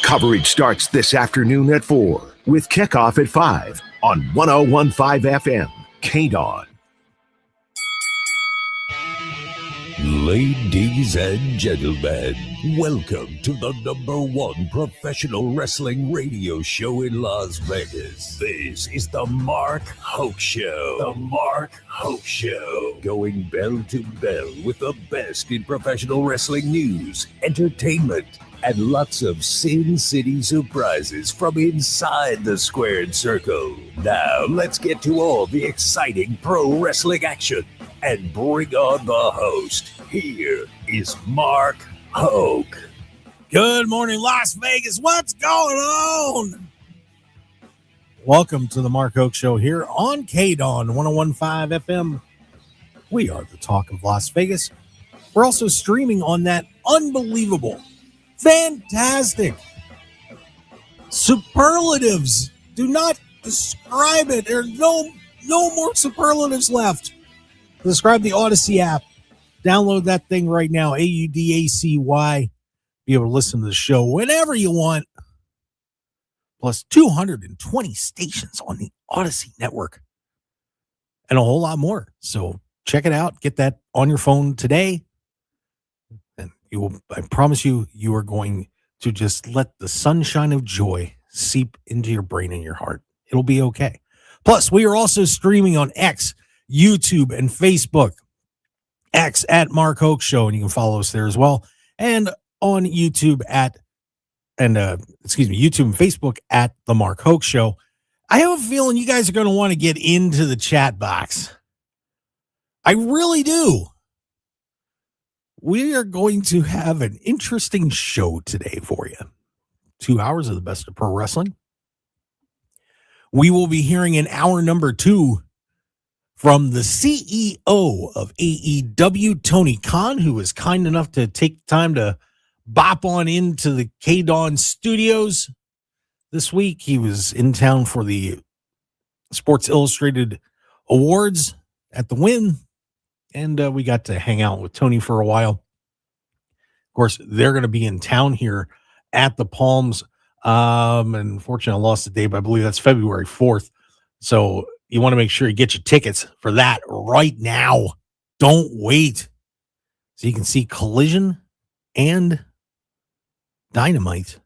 Coverage starts this afternoon at 4 with kickoff at 5 on 101.5 FM, KDAWN. Ladies and gentlemen, welcome to the #1 professional wrestling radio show in Las Vegas. This is the Mark Hoke Show. The Mark Hoke Show. Going bell to bell with the best in professional wrestling news, entertainment, and lots of Sin City surprises from inside the squared circle. Now, let's get to all the exciting pro wrestling action and bring on the host. Here is Mark Hoke. Good morning, Las Vegas. What's going on? Welcome to the Mark Hoke Show here on KDAWN 101.5 FM. We are the talk of Las Vegas. We're also streaming on that unbelievable, fantastic, superlatives. Do not describe it. There are no more superlatives left. Describe the Odyssey app. Download that thing right now, AUDACY. Be able to listen to the show whenever you want. Plus 220 stations on the Odyssey network. And a whole lot more. So check it out. Get that on your phone today. And you will, I promise you, you are going to just let the sunshine of joy seep into your brain and your heart. It'll be okay. Plus, we are also streaming on X, YouTube, and Facebook. X at Mark Hoke Show, and you can follow us there as well. And on YouTube YouTube and Facebook at the Mark Hoke Show. I have a feeling you guys are going to want to get into the chat box. I really do. We are going to have an interesting show today for you. 2 hours of the best of pro wrestling. We will be hearing in hour number 2 from the CEO of AEW, Tony Khan, who was kind enough to take time to bop on into the KDAWN studios this week. He was in town for the Sports Illustrated Awards at the Wynn, and we got to hang out with Tony for a while. Of course, they're going to be in town here at the Palms. And unfortunately, I lost the date, but I believe that's February 4th. So you want to make sure you get your tickets for that right now. Don't wait. So you can see Collision and Dynamite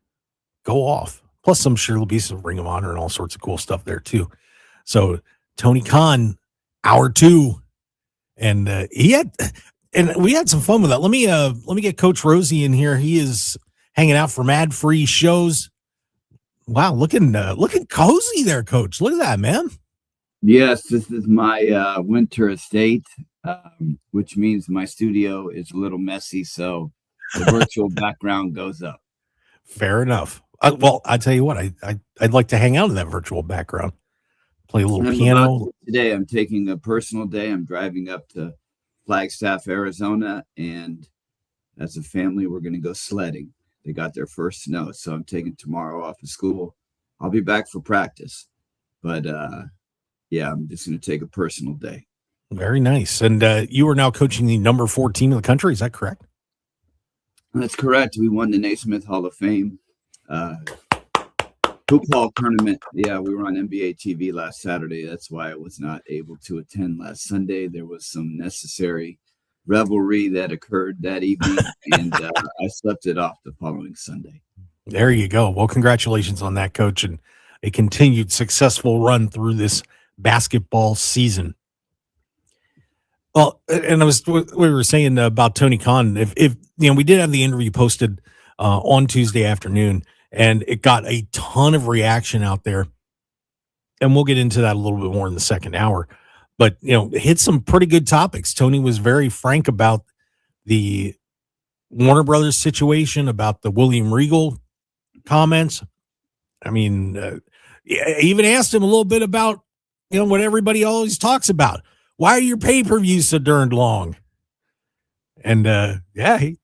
go off. Plus, I'm sure there'll be some Ring of Honor and all sorts of cool stuff there too. So Tony Khan, hour 2, and we had some fun with that. Let me get Coach Rosey in here. He is hanging out for ad-free shows. Wow, looking cozy there, Coach. Look at that, man. Yes, this is my winter estate, which means my studio is a little messy, so the virtual background goes up. Fair enough. Well, I tell you what, I'd like to hang out in that virtual background, play a little piano. Today, I'm taking a personal day. I'm driving up to Flagstaff, Arizona, and as a family, we're going to go sledding. They got their first snow, so I'm taking tomorrow off of school. I'll be back for practice, but yeah, I'm just going to take a personal day. Very nice. And you are now coaching the number 4 team in the country. Is that correct? That's correct. We won the Naismith Hall of Fame hoop ball tournament. Yeah, we were on NBA TV last Saturday. That's why I was not able to attend last Sunday. There was some necessary revelry that occurred that evening, and I slept it off the following Sunday. There you go. Well, congratulations on that, Coach, and a continued successful run through this basketball season. Well, and we were saying about Tony Khan. If we did have the interview posted on Tuesday afternoon, and it got a ton of reaction out there, and we'll get into that a little bit more in the second hour. But hit some pretty good topics. Tony was very frank about the Warner Brothers situation, about the William Regal comments. I mean, I even asked him a little bit about what everybody always talks about. Why are your pay-per-views so darn long? And he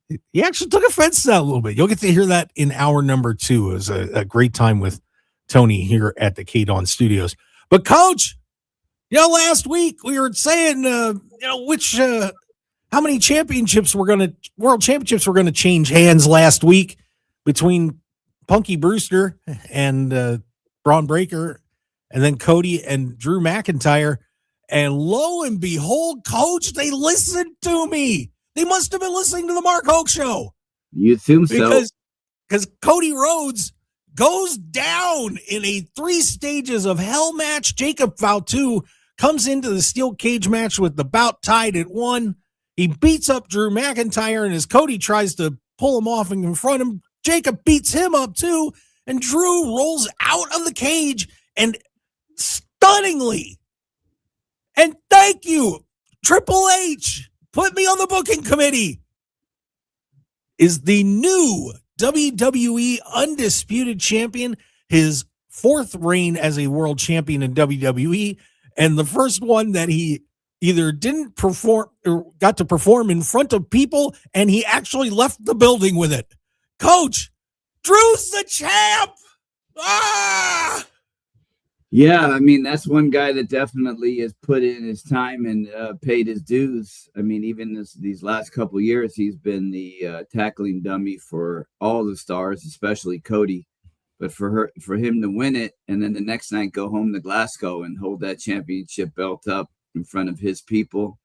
actually took offense to that a little bit. You'll get to hear that in hour number 2. It was a great time with Tony here at the KDAWN studios. But Coach, last week we were saying, how many championships world championships were going to change hands last week between Punky Brewster and Braun Breaker, and then Cody and Drew McIntyre. And lo and behold, Coach, they listened to me. They must have been listening to the Mark Hoke Show. You assume so. Because Cody Rhodes goes down in a 3 stages of hell match. Jacob Fatu comes into the steel cage match with the bout tied at 1. He beats up Drew McIntyre, and as Cody tries to pull him off and confront him, Jacob beats him up too, and Drew rolls out of the cage and stunningly, and thank you, Triple H, put me on the booking committee, is the new WWE Undisputed Champion, his 4th reign as a world champion in WWE, and the first one that he either didn't perform or got to perform in front of people, and he actually left the building with it. Coach, Drew's the champ! Ah! Yeah, I mean, that's one guy that definitely has put in his time and paid his dues. I mean, even these last couple of years, he's been the tackling dummy for all the stars, especially Cody. But for him to win it and then the next night go home to Glasgow and hold that championship belt up in front of his people,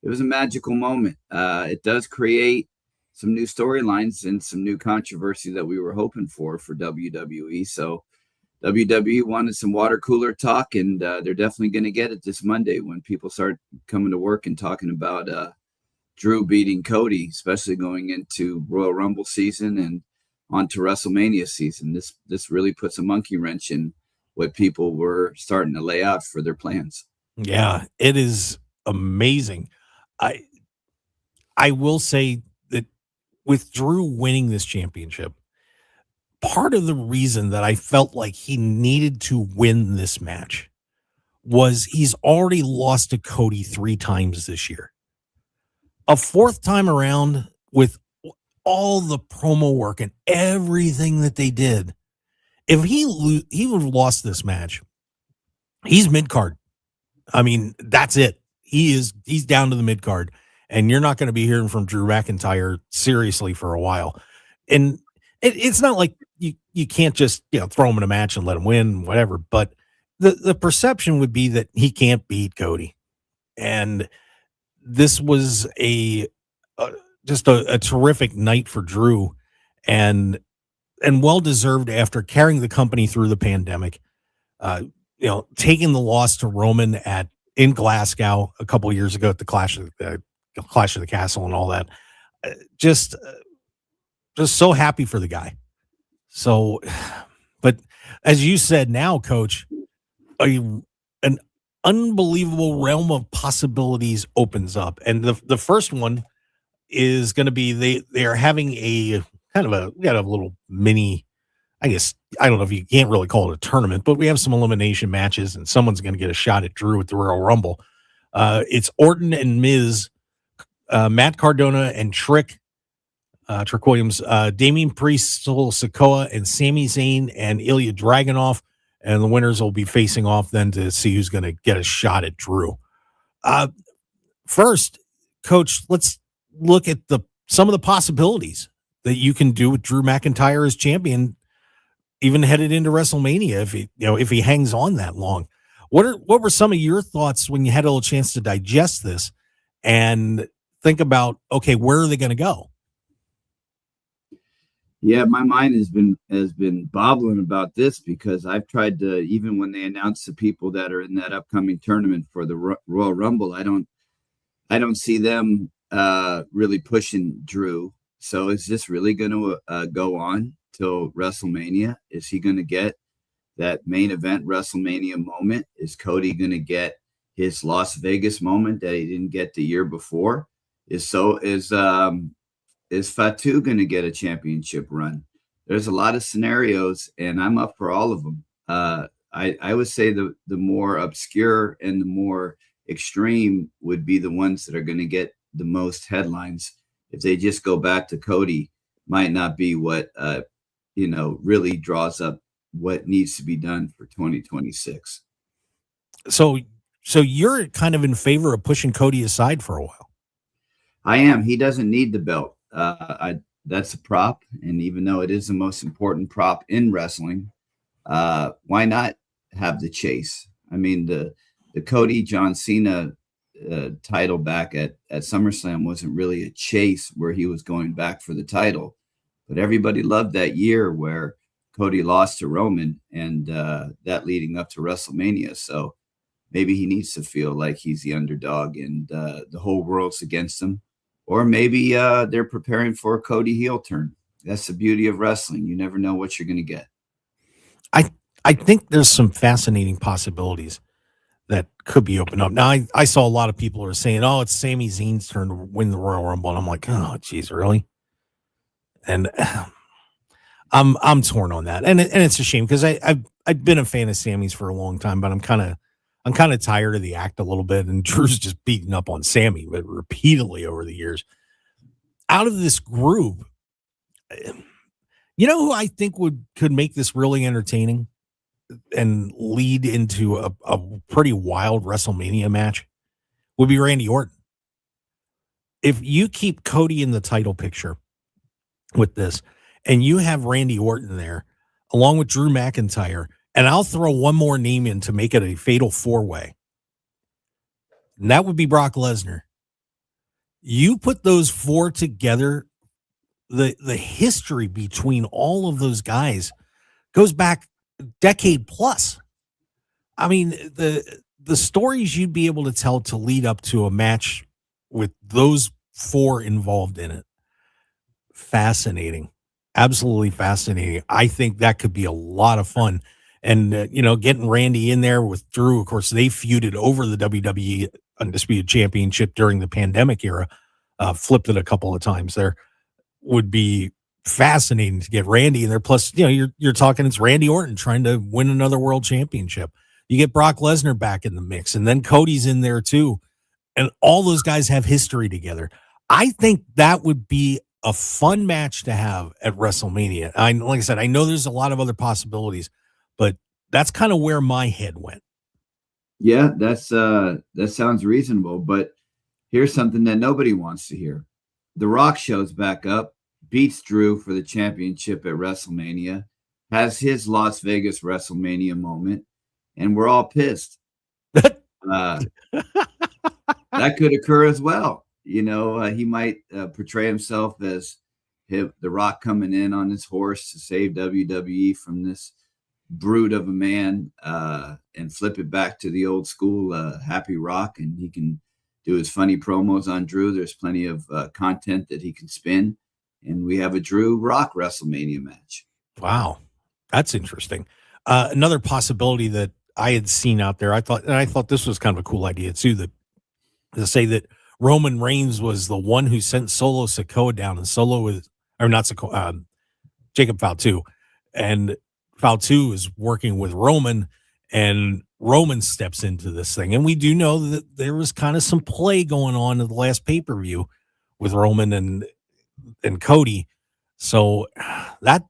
it was a magical moment. It does create some new storylines and some new controversy that we were hoping for WWE. So WWE wanted some water cooler talk, and they're definitely going to get it this Monday when people start coming to work and talking about Drew beating Cody, especially going into Royal Rumble season and onto WrestleMania season. This really puts a monkey wrench in what people were starting to lay out for their plans. Yeah, it is amazing. I will say that with Drew winning this championship, part of the reason that I felt like he needed to win this match was he's already lost to Cody 3 times this year. A 4th time around with all the promo work and everything that they did, if he would have lost this match, he's mid-card. I mean, that's it. He's down to the mid-card, and you're not going to be hearing from Drew McIntyre seriously for a while. And it's not like you can't just throw him in a match and let him win, whatever. But the perception would be that he can't beat Cody, and this was just a terrific night for Drew, and well deserved after carrying the company through the pandemic. Taking the loss to Roman in Glasgow a couple of years ago at the Clash of the Castle and all that. Just so happy for the guy. So, but as you said now, Coach, an unbelievable realm of possibilities opens up. And the first one is going to be they are having we got a little mini, I guess, I don't know if you can't really call it a tournament, but we have some elimination matches and someone's going to get a shot at Drew at the Royal Rumble. It's Orton and Miz, Matt Cardona and Trick Williams, Damian Priest, Solo Sikoa, and Sami Zayn and Ilya Dragunov, and the winners will be facing off then to see who's going to get a shot at Drew. First, Coach, let's look at some of the possibilities that you can do with Drew McIntyre as champion, even headed into WrestleMania if he hangs on that long. What were some of your thoughts when you had a little chance to digest this and think about, okay, where are they going to go? Yeah, my mind has been bobbling about this because I've tried to, even when they announce the people that are in that upcoming tournament for the Royal Rumble, I don't see them really pushing Drew. So is this really going to go on till WrestleMania? Is he going to get that main event WrestleMania moment? Is Cody going to get his Las Vegas moment that he didn't get the year before? Is Fatu going to get a championship run? There's a lot of scenarios, and I'm up for all of them. I would say the more obscure and the more extreme would be the ones that are going to get the most headlines. If they just go back to Cody, might not be what really draws up what needs to be done for 2026. So you're kind of in favor of pushing Cody aside for a while. I am. He doesn't need the belt. that's a prop, and even though it is the most important prop in wrestling, why not have the chase? I mean, the Cody John Cena title back at SummerSlam wasn't really a chase where he was going back for the title, but everybody loved that year where Cody lost to Roman, and that leading up to WrestleMania. So maybe he needs to feel like he's the underdog and the whole world's against him. Or maybe they're preparing for a Cody heel turn. That's the beauty of wrestling. You never know what you're going to get. I think there's some fascinating possibilities that could be opened up. Now, I saw a lot of people are saying, oh, it's Sami Zayn's turn to win the Royal Rumble. And I'm like, oh, geez, really? And I'm torn on that. And it's a shame because I've been a fan of Sami's for a long time, but I'm kind of tired of the act a little bit. And Drew's just beating up on Sami, but repeatedly over the years. Out of this group, you know who I think could make this really entertaining and lead into a pretty wild WrestleMania match would be Randy Orton. If you keep Cody in the title picture with this, and you have Randy Orton there, along with Drew McIntyre, and I'll throw one more name in to make it a fatal four-way, and that would be Brock Lesnar. You put those four together, the history between all of those guys goes back a decade plus. I mean, the stories you'd be able to tell to lead up to a match with those four involved in it, fascinating. Absolutely fascinating. I think that could be a lot of fun. And, getting Randy in there with Drew, of course, they feuded over the WWE Undisputed Championship during the pandemic era, flipped it a couple of times there, would be fascinating to get Randy in there. Plus, you're talking it's Randy Orton trying to win another world championship. You get Brock Lesnar back in the mix, and then Cody's in there too. And all those guys have history together. I think that would be a fun match to have at WrestleMania. Like I said, I know there's a lot of other possibilities, but that's kind of where my head went. Yeah, that sounds reasonable. But here's something that nobody wants to hear. The Rock shows back up, beats Drew for the championship at WrestleMania, has his Las Vegas WrestleMania moment, and we're all pissed. That could occur as well. He might portray himself as The Rock coming in on his horse to save WWE from this brute of a man and flip it back to the old school Happy Rock, and he can do his funny promos on Drew. There's plenty of content that he can spin, and we have a Drew Rock WrestleMania match. Wow, that's interesting. Another possibility that I had seen out there, I thought this was kind of a cool idea too, to say that Roman Reigns was the one who sent Solo Sikoa down, and Jacob Fatu, and Fatu is working with Roman, and Roman steps into this thing. And we do know that there was kind of some play going on in the last pay-per-view with Roman and Cody. So that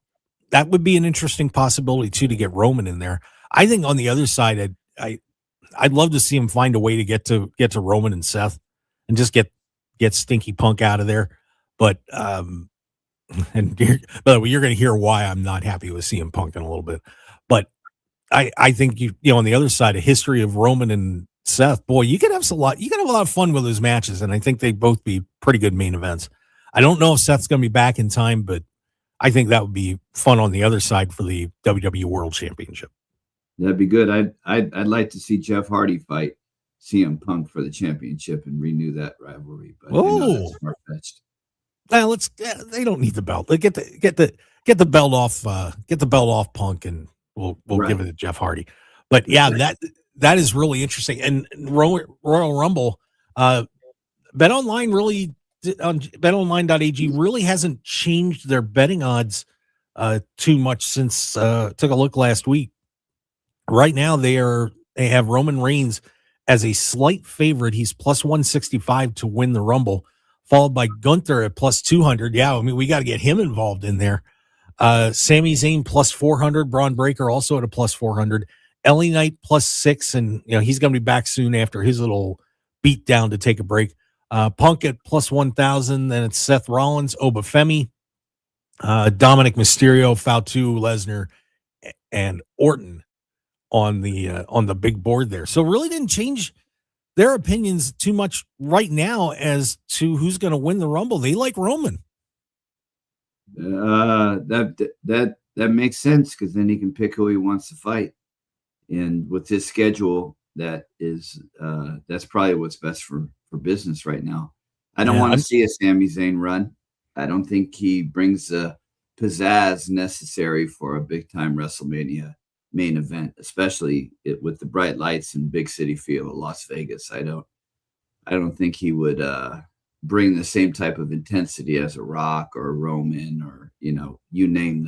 would be an interesting possibility too, to get Roman in there. I think on the other side, I'd love to see him find a way to get to Roman and Seth and just get Stinky Punk out of there. But by the way, you're going to hear why I'm not happy with CM Punk in a little bit. But I think on the other side, a history of Roman and Seth, boy, you could have a lot of fun with those matches, and I think they'd both be pretty good main events. I don't know if Seth's going to be back in time, but I think that would be fun on the other side for the WWE World Championship. That'd be good. I'd like to see Jeff Hardy fight CM Punk for the championship and renew that rivalry. But that's far-fetched. Well, they don't need the belt. They get the belt off. Get the belt off Punk, and we'll give it to Jeff Hardy. But yeah, that is really interesting. And Royal Rumble, BetOnline really on BetOnline.ag really hasn't changed their betting odds too much since took a look last week. Right now, they have Roman Reigns as a slight favorite. He's plus 165 to win the Rumble, followed by Gunther at plus 200. Yeah, I mean, we got to get him involved in there. Sami Zayn plus 400. Braun Breaker also at a plus 400. LA Knight plus 6, and he's going to be back soon after his little beat down to take a break. Punk at plus 1,000. Then it's Seth Rollins, Obafemi Dominic Mysterio, Fatu, Lesnar, and Orton on the big board there. So really didn't change their opinions too much right now as to who's going to win the Rumble. They like Roman. That makes sense, because then he can pick who he wants to fight, and with his schedule, that's probably what's best for business right now. I don't want to see a Sami Zayn run. I don't think he brings the pizzazz necessary for a big time WrestleMania main event, especially with the bright lights and big city feel of Las Vegas. I don't think he would bring the same type of intensity as a Rock or a Roman, or you name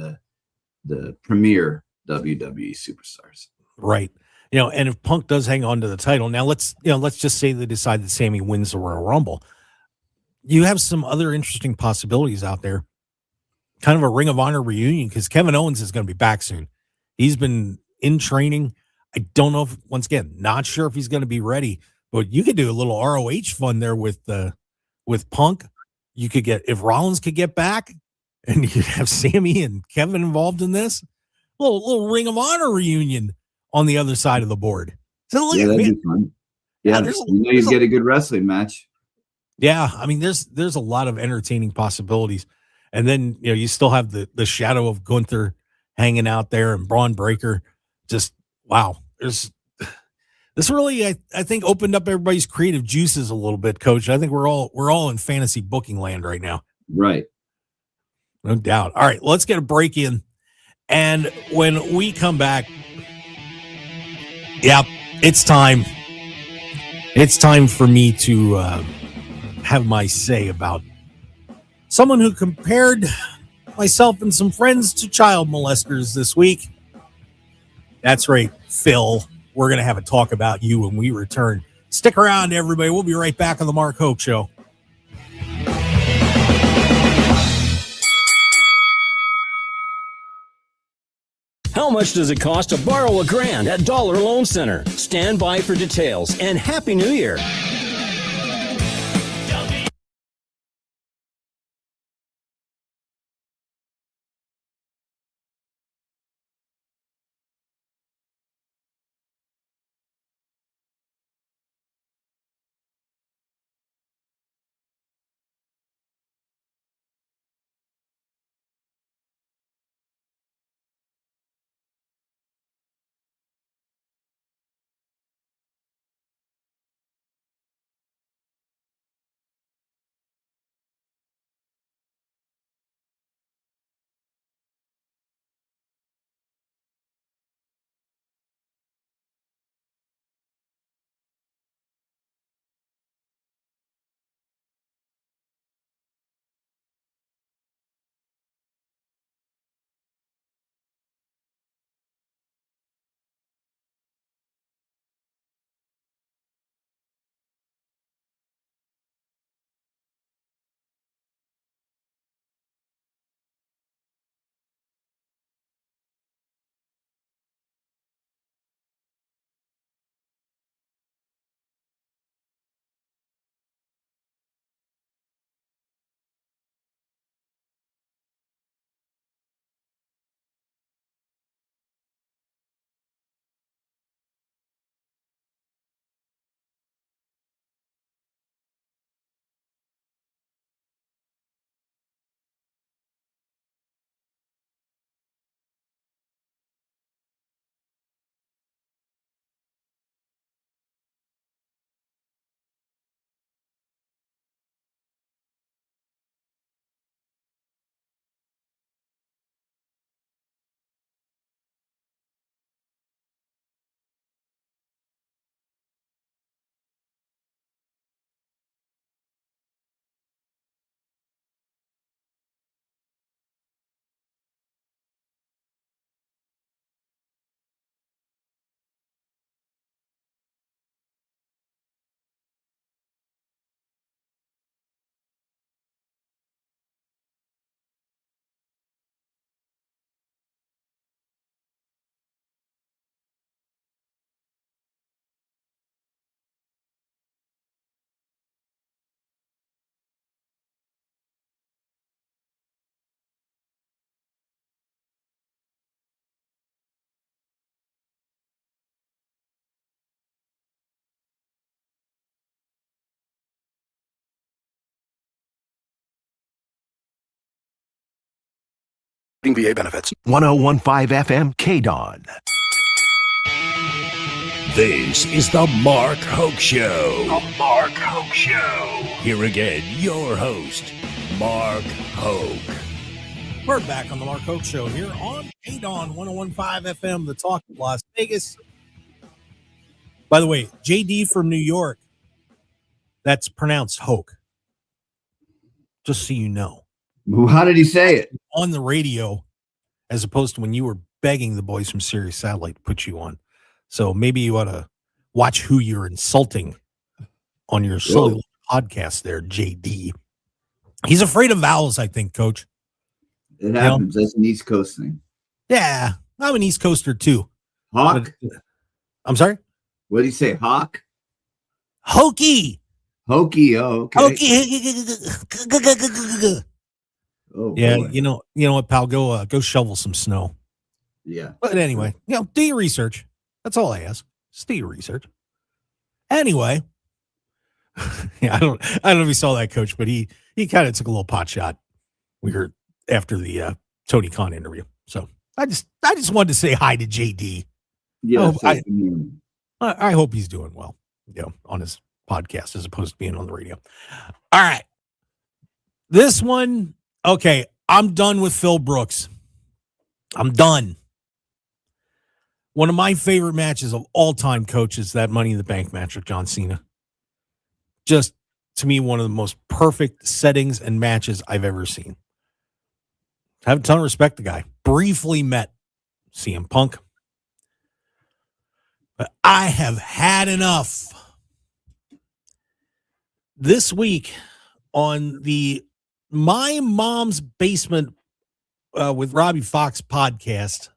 the premier WWE superstars. Right. And if Punk does hang on to the title, now let's just say they decide that Sammy wins the Royal Rumble. You have some other interesting possibilities out there. Kind of a Ring of Honor reunion, because Kevin Owens is going to be back soon. He's been in training. I don't know if, once again, not sure if he's going to be ready, but you could do a little ROH fun there with Punk. You could get, if Rollins could get back, and you could have Sammy and Kevin involved in this little Ring of Honor reunion on the other side of the board. So look, that'd be fun. Yeah, you get a good wrestling match. Yeah, I mean, there's a lot of entertaining possibilities, and then you still have the shadow of Gunther hanging out there, and Braun Breaker. Just wow, this really I think opened up everybody's creative juices a little bit, Coach. I think we're all in fantasy booking land right now. Right, no doubt. All right, let's get a break in, and when we come back, it's time. It's time for me to have my say about someone who compared myself and some friends to child molesters this week. That's right, Phil. We're going to have a talk about you when we return. Stick around, everybody. We'll be right back on the Mark Hoke Show. How much does it cost to borrow $1,000 at Dollar Loan Center? Stand by for details, and Happy New Year. VA benefits. 1015 FM KDAWN. This is the Mark Hoke Show. The Mark Hoke Show. Here again, your host, Mark Hoke. We're back on the Mark Hoke Show here on KDAWN 1015 FM, the talk of Las Vegas. By the way, JD from New York, that's pronounced Hoke. Just so you know. How did he say it? On the radio, as opposed to when you were begging the boys from Sirius Satellite to put you on. So maybe you ought to watch who you're insulting on your silly podcast there, JD. He's afraid of vowels, I think, Coach. It happens. That's an East Coast thing. Yeah, I'm an East Coaster too. Hawk? I'm sorry? What did he say? Hawk? Hokey. Hokey. Oh, okay. Hokey. Oh, yeah, boy. you know what, pal? Go shovel some snow. Yeah. But anyway, do your research. That's all I ask. Just do your research. Anyway, yeah, I don't know if you saw that, Coach, but he kind of took a little pot shot. We heard after the Tony Khan interview. So I just wanted to say hi to JD. Yeah. I hope he's doing well, on his podcast as opposed to being on the radio. All right. This one, okay, I'm done with Phil Brooks. I'm done. One of my favorite matches of all time, Coach, is that Money in the Bank match with John Cena. Just, to me, one of the most perfect settings and matches I've ever seen. I have a ton of respect to the guy. Briefly met CM Punk. But I have had enough. This week on the My Mom's Basement with Robbie Fox podcast,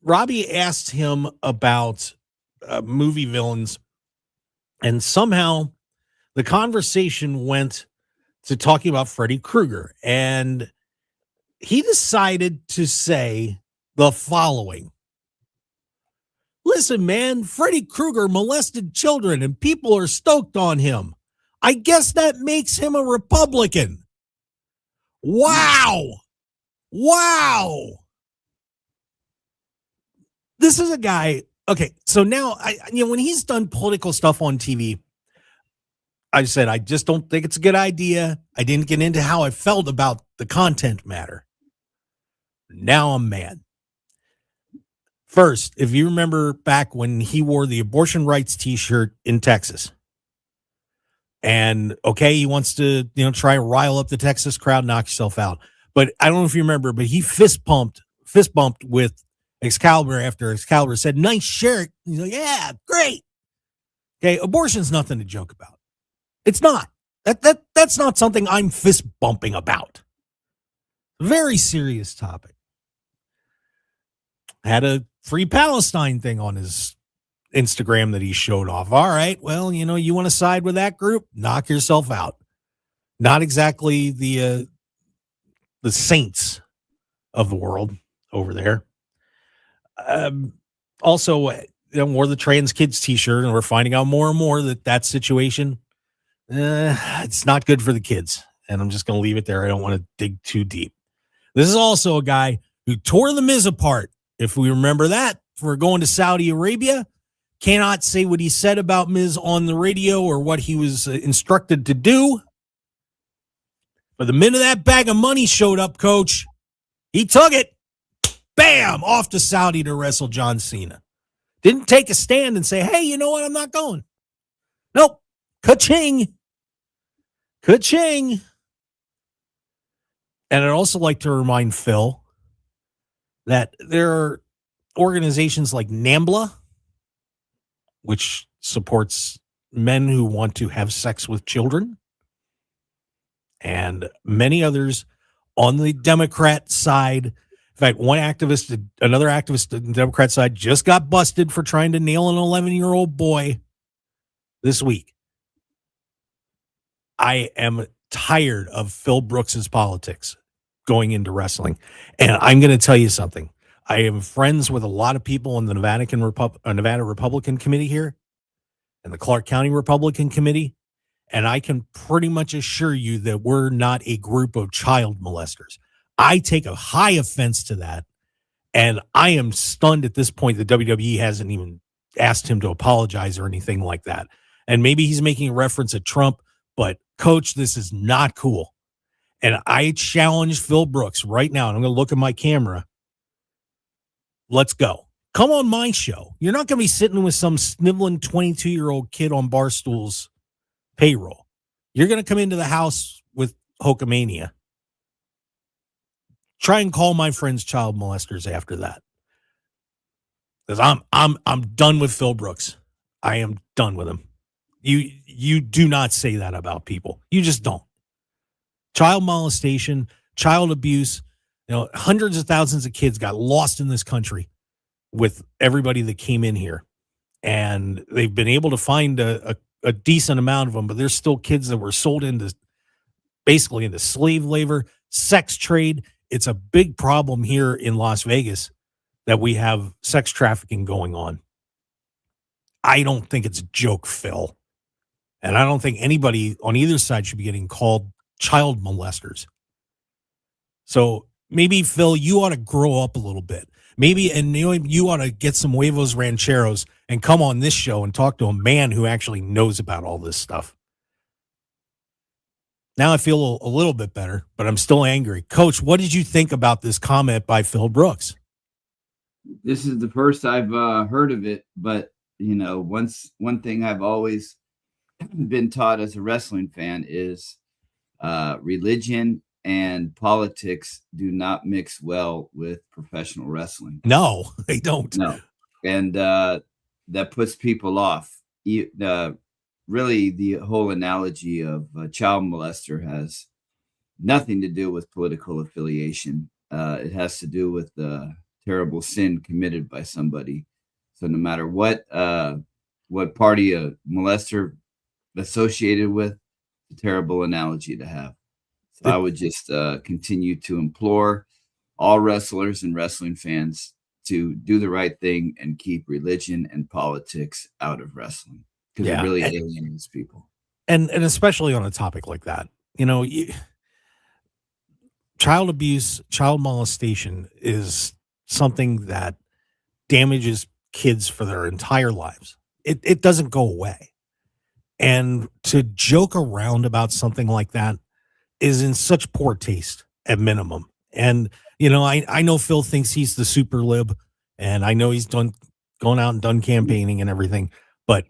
Robbie asked him about movie villains, and somehow the conversation went to talking about Freddy Krueger, and he decided to say the following. Listen, man, Freddy Krueger molested children and people are stoked on him. I guess that makes him a Republican. Wow. This is a guy. Okay, so now when he's done political stuff on TV, I said I just don't think it's a good idea. I didn't get into how I felt about the content matter. Now I'm mad. First, if you remember back when he wore the abortion rights T-shirt in Texas, and okay, he wants to try to rile up the Texas crowd, knock yourself out. But I don't know if you remember, but he fist bumped with Excalibur after Excalibur said, "Nice shirt." He's like, "Yeah, great." Okay, abortion's nothing to joke about. It's not. That's not something I'm fist bumping about. Very serious topic. Had a Free Palestine thing on his Instagram that he showed off. All right, well, you want to side with that group? Knock yourself out. Not exactly the saints of the world over there. Also, wore the trans kids T-shirt, and we're finding out more and more that situation, it's not good for the kids. And I'm just going to leave it there. I don't want to dig too deep. This is also a guy who tore the Miz apart. If we remember that, for going to Saudi Arabia, cannot say what he said about Miz on the radio or what he was instructed to do. But the minute that bag of money showed up, Coach, he took it. Bam! Off to Saudi to wrestle John Cena. Didn't take a stand and say, hey, you know what? I'm not going. Nope. Ka-ching. Ka-ching. And I'd also like to remind Phil that there are organizations like NAMBLA, which supports men who want to have sex with children, and many others on the Democrat side. In fact, another activist on the Democrat side just got busted for trying to nail an 11-year-old boy this week. I am tired of Phil Brooks's politics going into wrestling. And I'm going to tell you something. I am friends with a lot of people on the Nevada Republican Committee here and the Clark County Republican Committee. And I can pretty much assure you that we're not a group of child molesters. I take a high offense to that. And I am stunned at this point that WWE hasn't even asked him to apologize or anything like that. And maybe he's making a reference at Trump, but coach, this is not cool. And I challenge Phil Brooks right now, and I'm going to look at my camera. Let's go. Come on my show. You're not going to be sitting with some sniveling 22-year-old kid on Barstool's payroll. You're going to come into the house with Hulkamania. Try and call my friends child molesters after that. Because I'm done with Phil Brooks. I am done with him. You do not say that about people. You just don't. Child molestation, child abuse, hundreds of thousands of kids got lost in this country with everybody that came in here. And they've been able to find a decent amount of them, but there's still kids that were sold into slave labor, sex trade. It's a big problem here in Las Vegas that we have sex trafficking going on. I don't think it's a joke, Phil. And I don't think anybody on either side should be getting called child molesters. So maybe, Phil, you ought to grow up a little bit. Maybe, and you ought to get some huevos rancheros and come on this show and talk to a man who actually knows about all this stuff. Now I feel a little bit better, but I'm still angry. Coach, what did you think about this comment by Phil Brooks? This is the first I've heard of it, but one thing I've always been taught as a wrestling fan is religion and politics do not mix well with professional wrestling. No, they don't. No, and that puts people off. Really, the whole analogy of a child molester has nothing to do with political affiliation. It has to do with the terrible sin committed by somebody. So no matter what party a molester associated with, a terrible analogy to have. So I would just continue to implore all wrestlers and wrestling fans to do the right thing and keep religion and politics out of wrestling. Because it really alienates people. And especially on a topic like that. Child abuse, child molestation is something that damages kids for their entire lives. It doesn't go away. And to joke around about something like that is in such poor taste at minimum. And, I know Phil thinks he's the super lib, and I know he's gone out and done campaigning and everything, but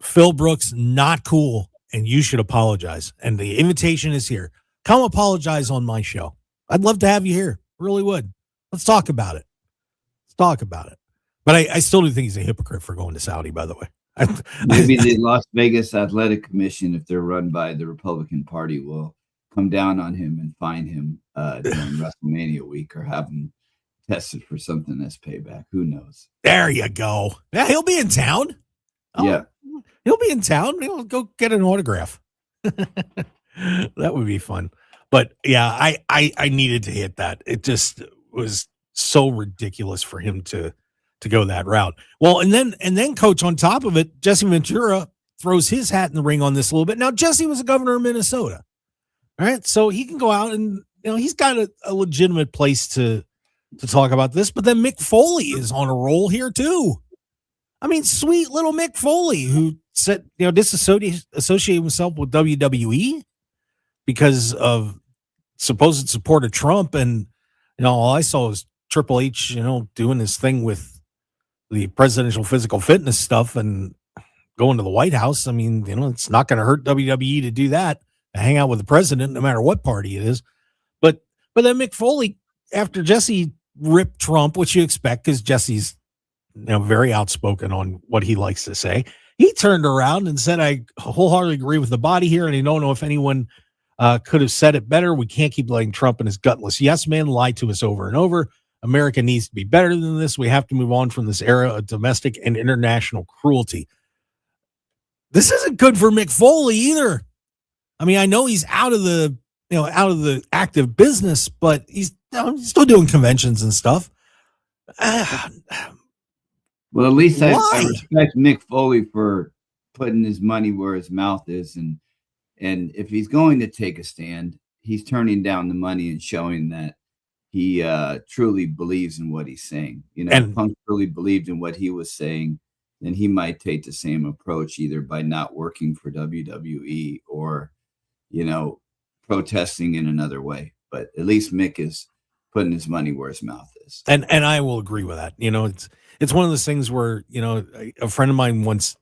Phil Brooks, not cool, and you should apologize. And the invitation is here. Come apologize on my show. I'd love to have you here. Really would. Let's talk about it. But I still do think he's a hypocrite for going to Saudi, by the way. Maybe the Las Vegas Athletic Commission, if they're run by the Republican Party, will come down on him and fine him during WrestleMania week or have him tested for something as payback. Who knows? There you go. Yeah, he'll be in town. Oh. Yeah. He'll be in town. He'll go get an autograph. That would be fun. But yeah, I needed to hit that. It just was so ridiculous for him to go that route. Well, and then Coach, on top of it, Jesse Ventura throws his hat in the ring on this a little bit. Now, Jesse was a governor of Minnesota. All right. So he can go out and he's got a legitimate place to talk about this. But then Mick Foley is on a roll here too. I mean, sweet little Mick Foley, who said, disassociate himself with WWE because of supposed support of Trump. And, all I saw was Triple H, doing his thing with the presidential physical fitness stuff and going to the White House. I mean, it's not going to hurt WWE to do that, to hang out with the president, no matter what party it is. But then Mick Foley, after Jesse ripped Trump, which you expect, because Jesse's very outspoken on what he likes to say, he turned around and said, I wholeheartedly agree with the body here, and I don't know if anyone could have said it better. We can't keep letting Trump and his gutless yes man lie to us over and over. America needs to be better than this. We have to move on from this era of domestic and international cruelty. This isn't good for Mick Foley either. I mean, I know he's out of the active business, but he's still doing conventions and stuff. Well, at least I respect Mick Foley for putting his money where his mouth is. And if he's going to take a stand, he's turning down the money and showing that he truly believes in what he's saying. You know, And- if Punk truly believed in what he was saying, then he might take the same approach, either by not working for WWE or, you know, protesting in another way. But at least Mick is putting his money where his mouth is. And I will agree with that. You know, it's one of those things where, you know, a friend of mine once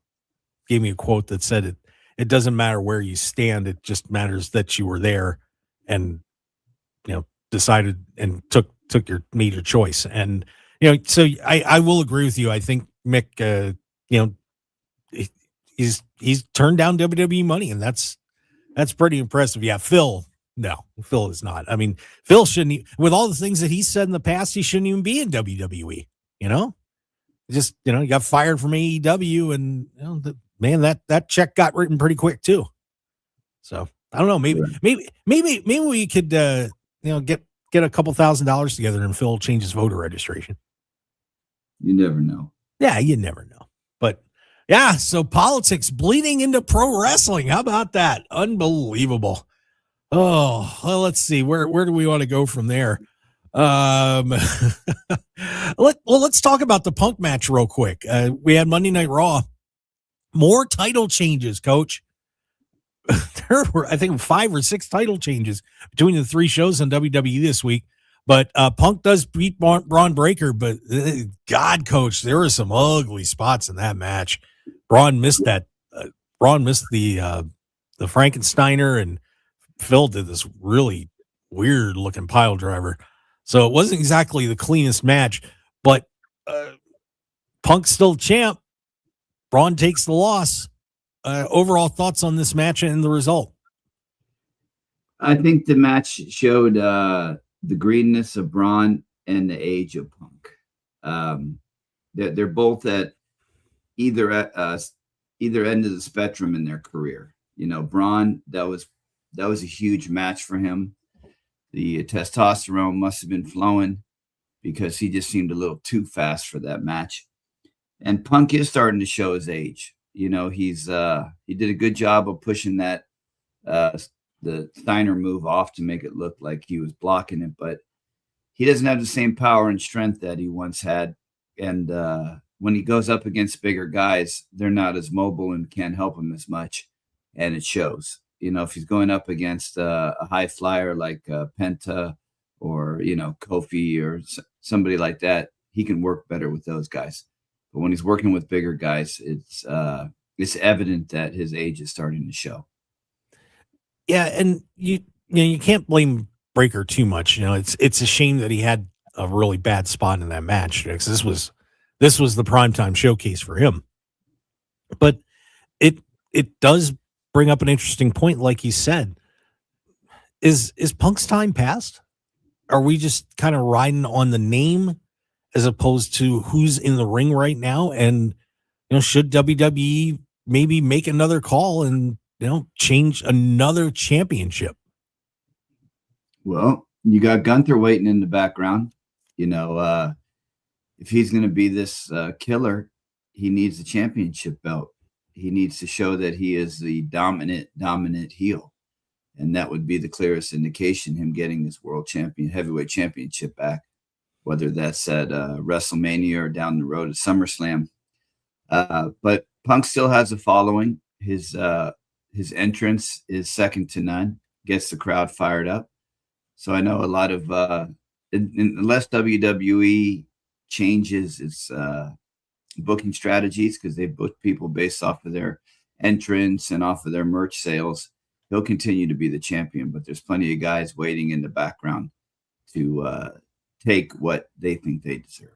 gave me a quote that said it doesn't matter where you stand, it just matters that you were there and, you know, decided and made your choice. And, you know, so I will agree with you. I think Mick, you know, he's turned down WWE money, and that's pretty impressive. Yeah, Phil is not. I mean, Phil shouldn't, with all the things that he said in the past, he shouldn't even be in WWE, you know? Just, you know, he got fired from AEW, and, you know, man, that check got written pretty quick too. So I don't know. Maybe we could, you know, get a couple $1,000s together and Phil change his voter registration. You never know. Yeah, you never know. But yeah, so politics bleeding into pro wrestling. How about that? Unbelievable. Oh, well, let's see. Where do we want to go from there? Let's talk about the Punk match real quick. We had Monday Night Raw. More title changes, Coach. There were, I think, 5 or 6 title changes between the 3 shows on WWE this week. But Punk does beat Braun Breaker. But God, Coach, there were some ugly spots in that match. Braun missed that. Braun missed the Frankensteiner, and Phil did this really weird looking pile driver. So it wasn't exactly the cleanest match, but Punk's still champ. Braun takes the loss. Overall thoughts on this match and the result? I think the match showed the greenness of Braun and the age of Punk. They're both at either end of the spectrum in their career. You know, Braun, that was a huge match for him. The testosterone must have been flowing because he just seemed a little too fast for that match. And Punk is starting to show his age. You know, he did a good job of pushing that the Steiner move off to make it look like he was blocking it, but he doesn't have the same power and strength that he once had. And when he goes up against bigger guys, they're not as mobile and can't help him as much, and it shows. You know, if he's going up against a high flyer like Penta or, you know, Kofi or somebody like that, he can work better with those guys. But when he's working with bigger guys, it's evident that his age is starting to show. Yeah, and you can't blame Breaker too much. You know, it's a shame that he had a really bad spot in that match, because this was the primetime showcase for him. But it does bring up an interesting point, like you said. Is Punk's time past? Are we just kind of riding on the name as opposed to who's in the ring right now? And, you know, should WWE maybe make another call and, you know, change another championship? Well, you got Gunther waiting in the background. You know, if he's going to be this killer, he needs the championship belt. He needs to show that he is the dominant heel. And that would be the clearest indication, him getting this world heavyweight championship back, whether that's at WrestleMania or down the road at SummerSlam. But Punk still has a following. His entrance is second to none, gets the crowd fired up. So I know a lot of, unless WWE changes its booking strategies, because they book people based off of their entrance and off of their merch sales, he'll continue to be the champion. But there's plenty of guys waiting in the background to take what they think they deserve.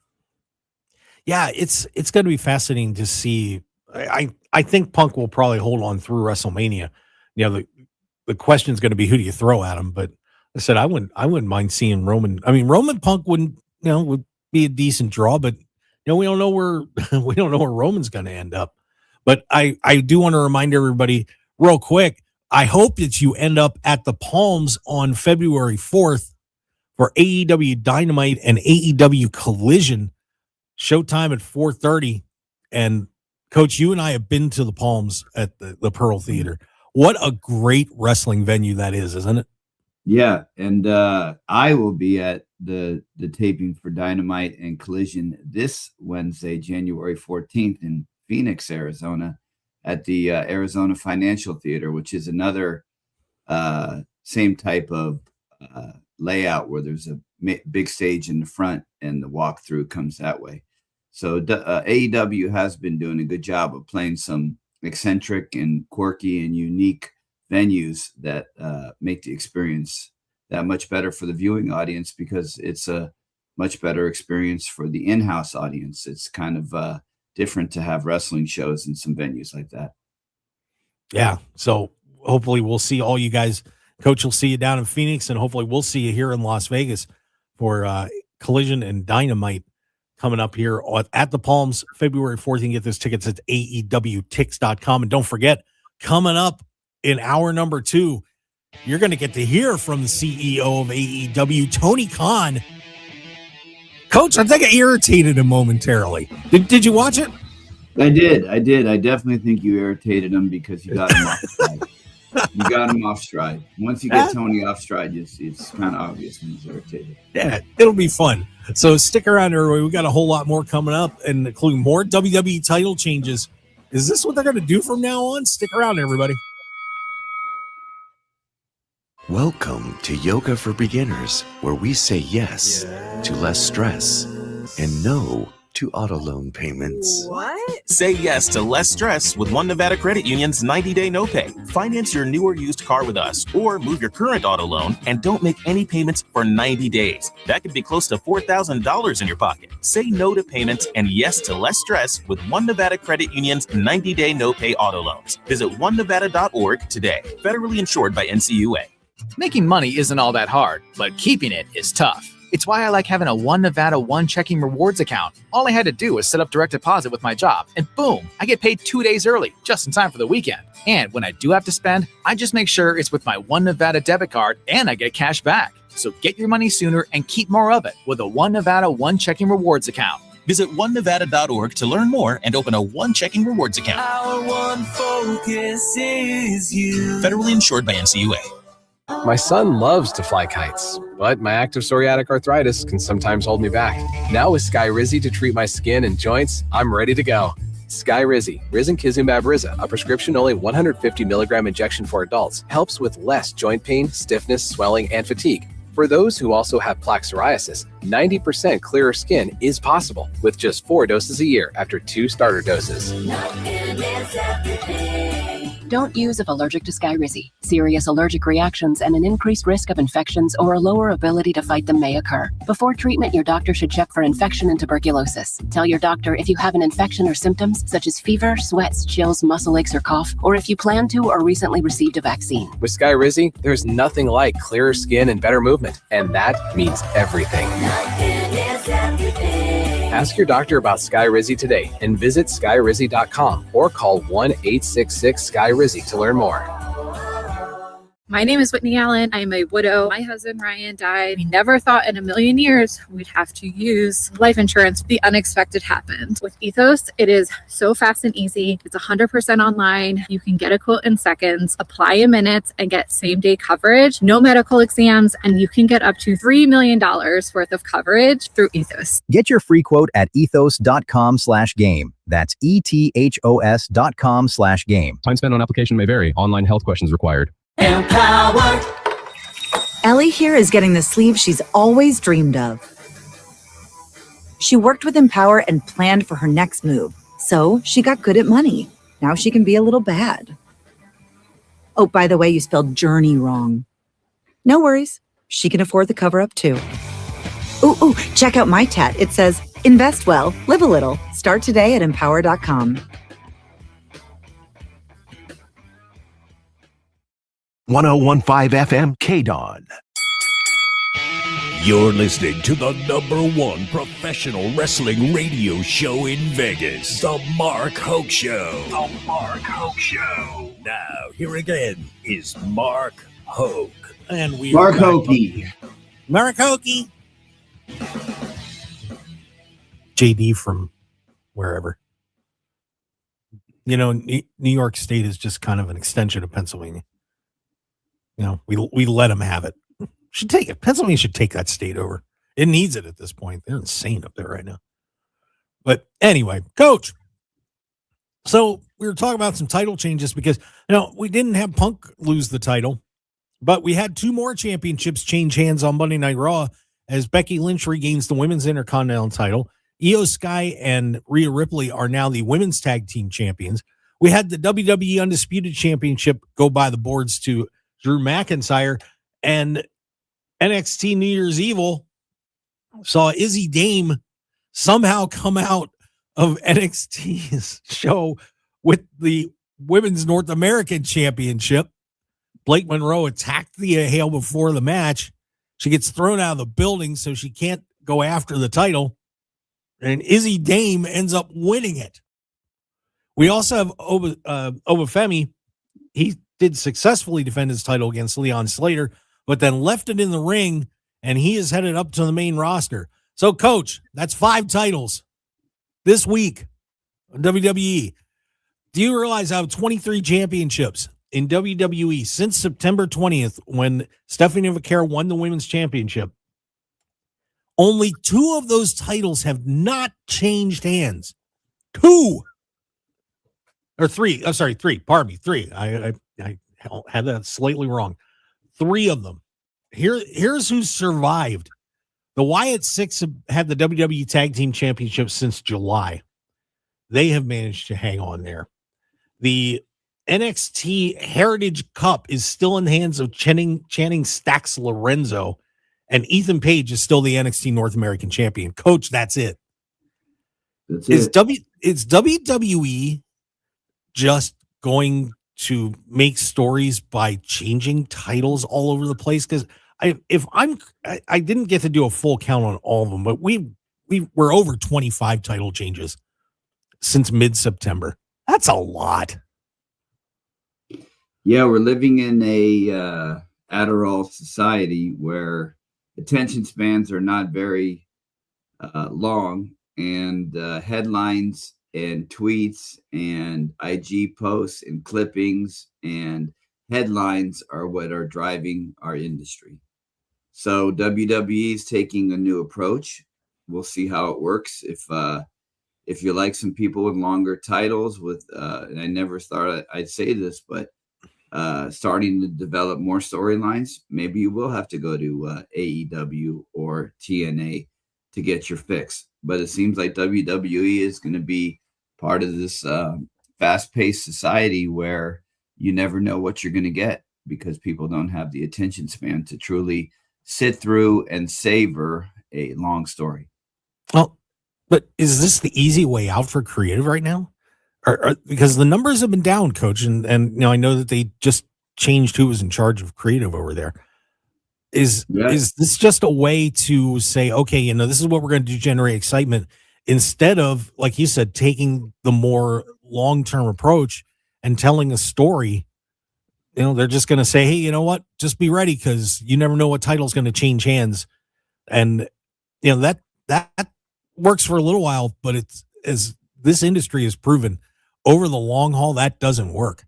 Yeah, it's going to be fascinating to see. I think Punk will probably hold on through WrestleMania. You know, the question is going to be, who do you throw at him? But I said I wouldn't mind seeing Roman. I mean, Roman Punk would be a decent draw, but you know, we don't know where Roman's going to end up. But I do want to remind everybody real quick. I hope that you end up at the Palms on February 4th for AEW Dynamite and AEW Collision. Showtime at 4:30. And Coach, you and I have been to the Palms at the Pearl Theater. What a great wrestling venue that is, isn't it? Yeah, and I will be at the taping for Dynamite and Collision this Wednesday, January 14th in Phoenix, Arizona, at the Arizona Financial Theater, which is another same type of layout where there's a big stage in the front and the walkthrough comes that way. So AEW has been doing a good job of playing some eccentric and quirky and unique venues that make the experience that much better for the viewing audience, because it's a much better experience for the in-house audience. It's kind of different to have wrestling shows in some venues like that. Yeah. So hopefully we'll see all you guys. Coach will see you down in Phoenix, and hopefully we'll see you here in Las Vegas for Collision and Dynamite coming up here at the Palms February 4th. You can get those tickets at AEWTix.com. And don't forget, coming up in hour number 2, you're going to get to hear from the CEO of AEW, Tony Khan. Coach, I think I irritated him momentarily. Did you watch it? I did. I definitely think you irritated him because you got him off stride. You got him off stride. Once you get Tony off stride, it's kind of obvious when he's irritated. Yeah, it'll be fun. So stick around, everybody. We got a whole lot more coming up, and including more WWE title changes. Is this what they're going to do from now on? Stick around, everybody. Welcome to Yoga for Beginners, where we say yes to less stress and no to auto loan payments. What? Say yes to less stress with One Nevada Credit Union's 90-day no pay. Finance your new or used car with us, or move your current auto loan and don't make any payments for 90 days. That could be close to $4,000 in your pocket. Say no to payments and yes to less stress with One Nevada Credit Union's 90-day no pay auto loans. Visit onenevada.org today. Federally insured by NCUA. Making money isn't all that hard, but keeping it is tough. It's why I like having a One Nevada One checking rewards account. All I had to do was set up direct deposit with my job, and boom, I get paid 2 days early, just in time for the weekend. And when I do have to spend, I just make sure it's with my One Nevada debit card, and I get cash back. So get your money sooner and keep more of it with a One Nevada One checking rewards account. Visit onenevada.org to learn more and open a One checking rewards account. Our one focus is you. Federally insured by NCUA. My son loves to fly kites, but my active psoriatic arthritis can sometimes hold me back. Now with Skyrizi to treat my skin and joints, I'm ready to go. Skyrizi, risankizumab Riza, a prescription-only 150 milligram injection for adults, helps with less joint pain, stiffness, swelling, and fatigue. For those who also have plaque psoriasis, 90% clearer skin is possible with just 4 doses a year after 2 starter doses. Don't use if allergic to Skyrizi. Serious allergic reactions and an increased risk of infections or a lower ability to fight them may occur. Before treatment, your doctor should check for infection and tuberculosis. Tell your doctor if you have an infection or symptoms such as fever, sweats, chills, muscle aches, or cough, or if you plan to or recently received a vaccine. With Skyrizi, there's nothing like clearer skin and better movement, and that means everything. Ask your doctor about Skyrizi today and visit skyrizi.com or call 1-866-SKYRIZI to learn more. My name is Whitney Allen. I'm a widow. My husband, Ryan, died. We never thought in a million years we'd have to use life insurance. The unexpected happened. With Ethos, it is so fast and easy. It's 100% online. You can get a quote in seconds, apply in minutes, and get same-day coverage. No medical exams, and you can get up to $3 million worth of coverage through Ethos. Get your free quote at ethos.com/game. That's ETHOS.com/game. Time spent on application may vary. Online health questions required. Empower. Ellie here is getting the sleeve she's always dreamed of. She worked with Empower and planned for her next move, so she got good at money. Now she can be a little bad. Oh, by the way, you spelled journey wrong. No worries. She can afford the cover-up too. Ooh, check out my tat. It says, invest well, live a little. Start today at empower.com. 101.5 FM KDAWN. You're listening to the #1 professional wrestling radio show in Vegas, The Mark Hoke Show. The Mark Hoke Show. Now, here again is Mark Hoke. And we Mark Hokey. Mark Hokey. JD from wherever. You know, New York State is just kind of an extension of Pennsylvania. You know, we let them have it. Should take it. Pennsylvania should take that state over. It needs it at this point. They're insane up there right now. But anyway, Coach. So we were talking about some title changes because, we didn't have Punk lose the title, but we had 2 more championships change hands on Monday Night Raw as Becky Lynch regains the women's Intercontinental title. Io Sky and Rhea Ripley are now the women's tag team champions. We had the WWE Undisputed Championship go by the boards to Drew McIntyre, and NXT New Year's Evil saw Izzy Dame somehow come out of NXT's show with the Women's North American Championship. Blake Monroe attacked the Hale before the match. She gets thrown out of the building, so she can't go after the title. And Izzy Dame ends up winning it. We also have Obafemi. He did successfully defend his title against Leon Slater, but then left it in the ring, and he is headed up to the main roster. So, Coach, that's 5 titles this week on WWE. Do you realize I have 23 championships in WWE since September 20th when Stephanie Vaquero won the women's championship? Only 2 of those titles have not changed hands. 2 or 3. I'm sorry, 3. Pardon me, 3. I had that slightly wrong. 3 of them. Here's who survived. The Wyatt Six have had the WWE Tag Team Championship since July. They have managed to hang on there. The NXT Heritage Cup is still in the hands of Channing Stacks Lorenzo, and Ethan Page is still the NXT North American Champion. Coach, that's it. Is WWE just going to make stories by changing titles all over the place? Because I didn't get to do a full count on all of them, but we're over 25 title changes since mid-September. That's a lot. Yeah, we're living in a Adderall society where attention spans are not very long, and headlines and tweets and IG posts and clippings and headlines are what are driving our industry. So WWE is taking a new approach. We'll see how it works. If you like some people with longer titles and I never thought I'd say this, but starting to develop more storylines, maybe you will have to go to AEW or TNA to get your fix. But it seems like WWE is going to be part of this fast-paced society where you never know what you're going to get because people don't have the attention span to truly sit through and savor a long story. Well, but is this the easy way out for creative right now? Because the numbers have been down, Coach, and I know that they just changed who was in charge of creative over there. Is this just a way to say, okay, this is what we're going to do, generate excitement, instead of, like you said, taking the more long-term approach and telling a story? They're just going to say, hey, you know what? Just be ready because you never know what title's going to change hands. And, that works for a little while, but it's, as this industry has proven, over the long haul, that doesn't work.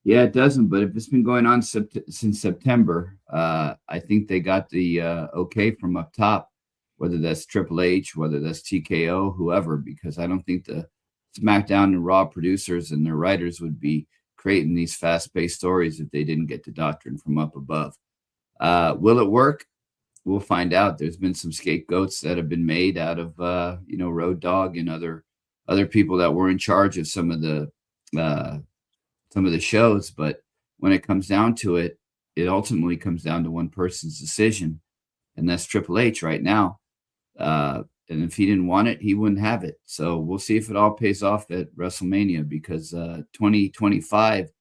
Yeah, it doesn't. But if it's been going on since September, I think they got the okay from up top, whether that's Triple H, whether that's TKO, whoever, because I don't think the SmackDown and Raw producers and their writers would be creating these fast-paced stories if they didn't get the doctrine from up above. Will it work? We'll find out. There's been some scapegoats that have been made out of Road Dogg and other people that were in charge of some of the shows, but when it comes down to it, it ultimately comes down to one person's decision, and that's Triple H right now. And if he didn't want it, he wouldn't have it. So we'll see if it all pays off at WrestleMania, because 2025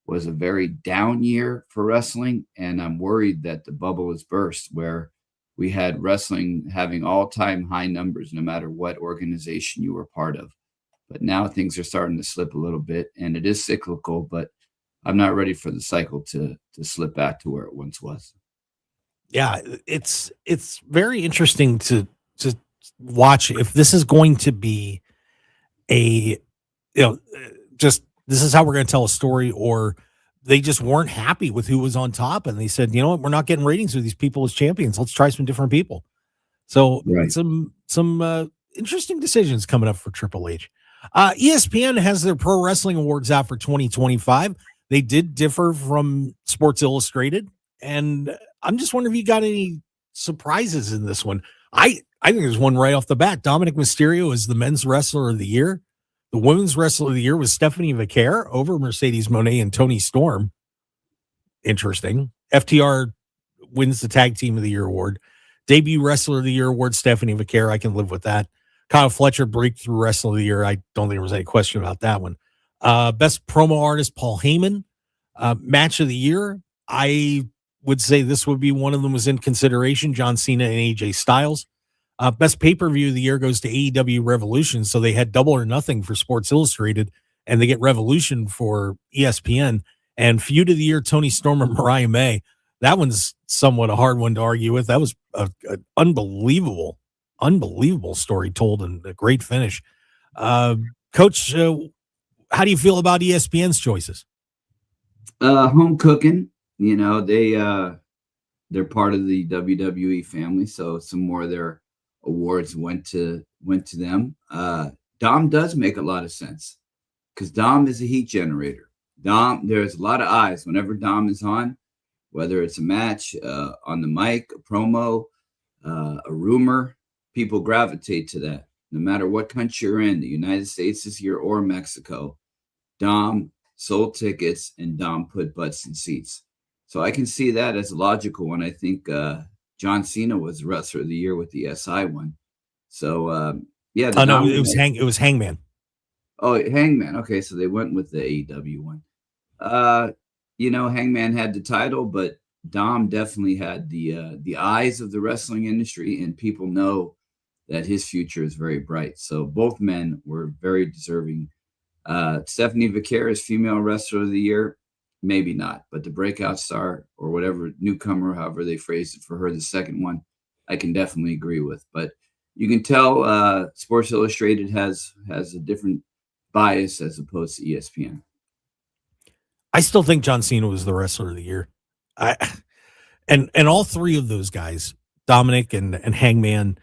was a very down year for wrestling, and I'm worried that the bubble has burst, where we had wrestling having all-time high numbers no matter what organization you were part of. But now things are starting to slip a little bit, and it is cyclical, but I'm not ready for the cycle to slip back to where it once was. Yeah, it's very interesting to watch if this is going to be just this is how we're going to tell a story, or they just weren't happy with who was on top and they said, you know what, we're not getting ratings with these people as champions. Let's try some different people. So Right. some interesting decisions coming up for Triple H. ESPN has their Pro Wrestling Awards out for 2025. They did differ from Sports Illustrated, and I'm just wondering if you got any surprises in this one. I think there's one right off the bat. Dominic Mysterio is the men's wrestler of the year. The women's wrestler of the year was Stephanie Vaquer over Mercedes Moné and Toni Storm. Interesting. FTR wins the Tag Team of the Year award. Debut Wrestler of the Year award, Stephanie Vaquer. I can live with that. Kyle Fletcher, Breakthrough Wrestler of the Year. I don't think there was any question about that one. Best Promo Artist, Paul Heyman. Match of the Year, I would say this would be one of them was in consideration, John Cena and AJ Styles. Best Pay-Per-View of the Year goes to AEW Revolution, so they had Double or Nothing for Sports Illustrated, and they get Revolution for ESPN. And Feud of the Year, Toni Storm and Mariah May. That one's somewhat a hard one to argue with. That was an unbelievable story told and a great finish. Coach, how do you feel about ESPN's choices? Home cooking, they're part of the WWE family, so some more of their awards went to them. Dom does make a lot of sense because Dom is a heat generator. There's a lot of eyes whenever Dom is on, whether it's a match, on the mic, a promo, a rumor, people gravitate to that. No matter what country you're in, the United States this year or Mexico, Dom sold tickets and Dom put butts in seats. So I can see that as a logical one. I think John Cena was Wrestler of the Year with the SI one. So yeah. No, it was Hangman. Oh, Hangman. Okay, so they went with the AEW one. Hangman had the title, but Dom definitely had the eyes of the wrestling industry, and people know that his future is very bright. So both men were very deserving. Stephanie Vaquer is Female Wrestler of the Year. Maybe not, but the breakout star or whatever newcomer, however they phrased it for her, the second one, I can definitely agree with. But you can tell Sports Illustrated has a different bias as opposed to ESPN. I still think John Cena was the Wrestler of the Year. And all three of those guys, Dominic and Hangman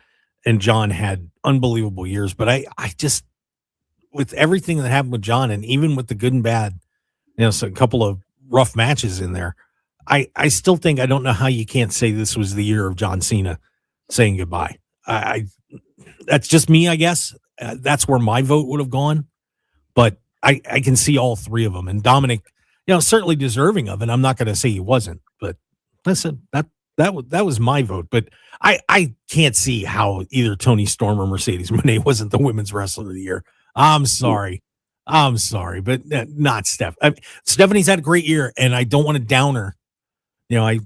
and John, had unbelievable years. But I just, with everything that happened with John, and even with the good and bad, so a couple of rough matches in there, I still think, I don't know how you can't say this was the year of John Cena saying goodbye. That's just me, I guess. That's where my vote would have gone. But I can see all three of them. And Dominic, certainly deserving of it. I'm not going to say he wasn't, but listen, that was my vote. But I can't see how either Toni Storm or Mercedes Moné wasn't the Women's Wrestler of the Year. I'm sorry, but not Steph. Stephanie's had a great year, and I don't want to down her. I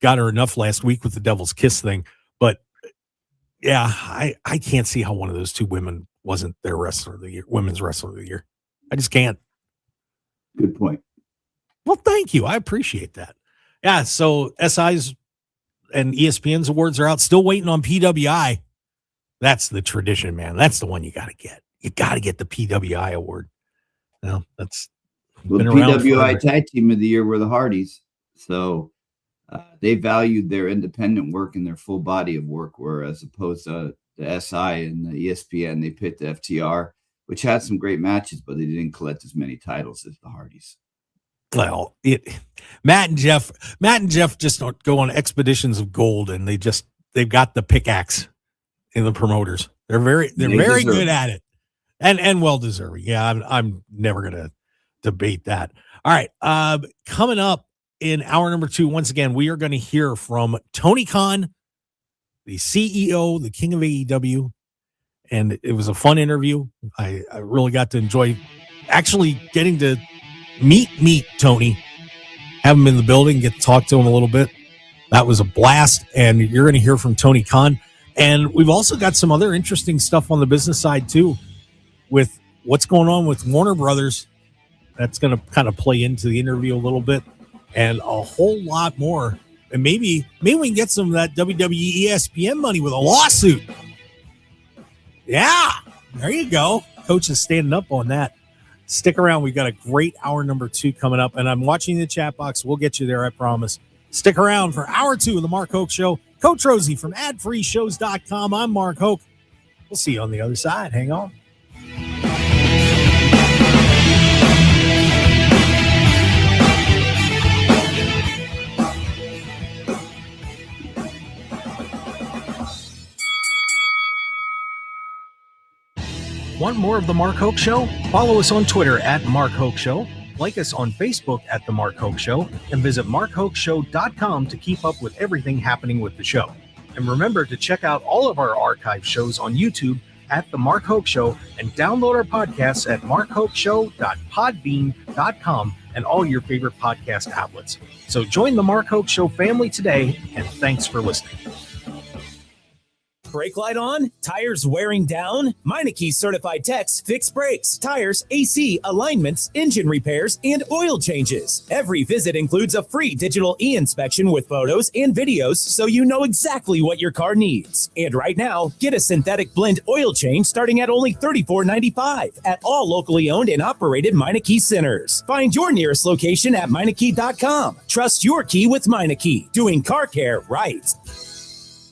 got her enough last week with the Devil's Kiss thing, but yeah, I can't see how one of those two women wasn't their Wrestler of the Year, Women's Wrestler of the Year. I just can't. Good point. Well, thank you. I appreciate that. Yeah, so SI's and ESPN's awards are out. Still waiting on PWI. That's the tradition, man. That's the one you got to get. You got to get the PWI award. That's the PWI Tag Team of the Year were the Hardys. So they valued their independent work and their full body of work, whereas opposed to the SI and the ESPN, they picked the FTR, which had some great matches, but they didn't collect as many titles as the Hardys. Well, Matt and Jeff just don't go on expeditions of gold, and they've got the pickaxe in the promoters. They're very good at it, and well deserving. Yeah, I'm never gonna debate that. All right, coming up in hour number 2, once again, we are going to hear from Tony Khan, the CEO, the king of AEW, and it was a fun interview. I really got to enjoy actually getting to meet Tony, have him in the building, get to talk to him a little bit. That was a blast, and you're going to hear from Tony Khan. And we've also got some other interesting stuff on the business side too, with what's going on with Warner Brothers. That's going to kind of play into the interview a little bit, and a whole lot more. And maybe we can get some of that WWE ESPN money with a lawsuit. Yeah, there you go. Coach is standing up on that. Stick around. We've got a great hour number 2 coming up, and I'm watching the chat box. We'll get you there, I promise. Stick around for hour 2 of the Mark Hoke Show Coach Rosey from adfreeshows.com. I'm Mark Hoke. We'll see you on the other side. Hang on. Want more of The Mark Hoke Show? Follow us on Twitter at Mark Hoke Show, like us on Facebook at The Mark Hoke Show, and visit markhokeshow.com to keep up with everything happening with the show. And remember to check out all of our archive shows on YouTube at The Mark Hoke Show and download our podcasts at markhokeshow.podbean.com and all your favorite podcast outlets. So join The Mark Hoke Show family today, and thanks for listening. Brake light on? Tires wearing down? Meineke certified techs fix brakes, tires, AC, alignments, engine repairs, and oil changes. Every visit includes a free digital e-inspection with photos and videos so you know exactly what your car needs. And right now, get a synthetic blend oil change starting at only $34.95 at all locally owned and operated Meineke centers. Find your nearest location at Meineke.com. Trust your key with Meineke, doing car care right.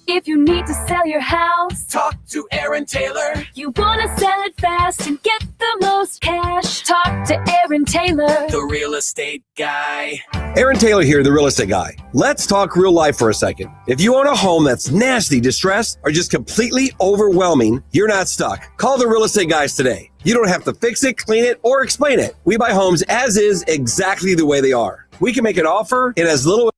If you need to sell your house, talk to Aaron Taylor. You want to sell it fast and get the most cash, talk to Aaron Taylor, the real estate guy. Aaron Taylor here, the real estate guy. Let's talk real life for a second. If you own a home that's nasty, distressed, or just completely overwhelming, you're not stuck. Call the real estate guys today. You don't have to fix it, clean it, or explain it. We buy homes as is, exactly the way they are. We can make an offer in as little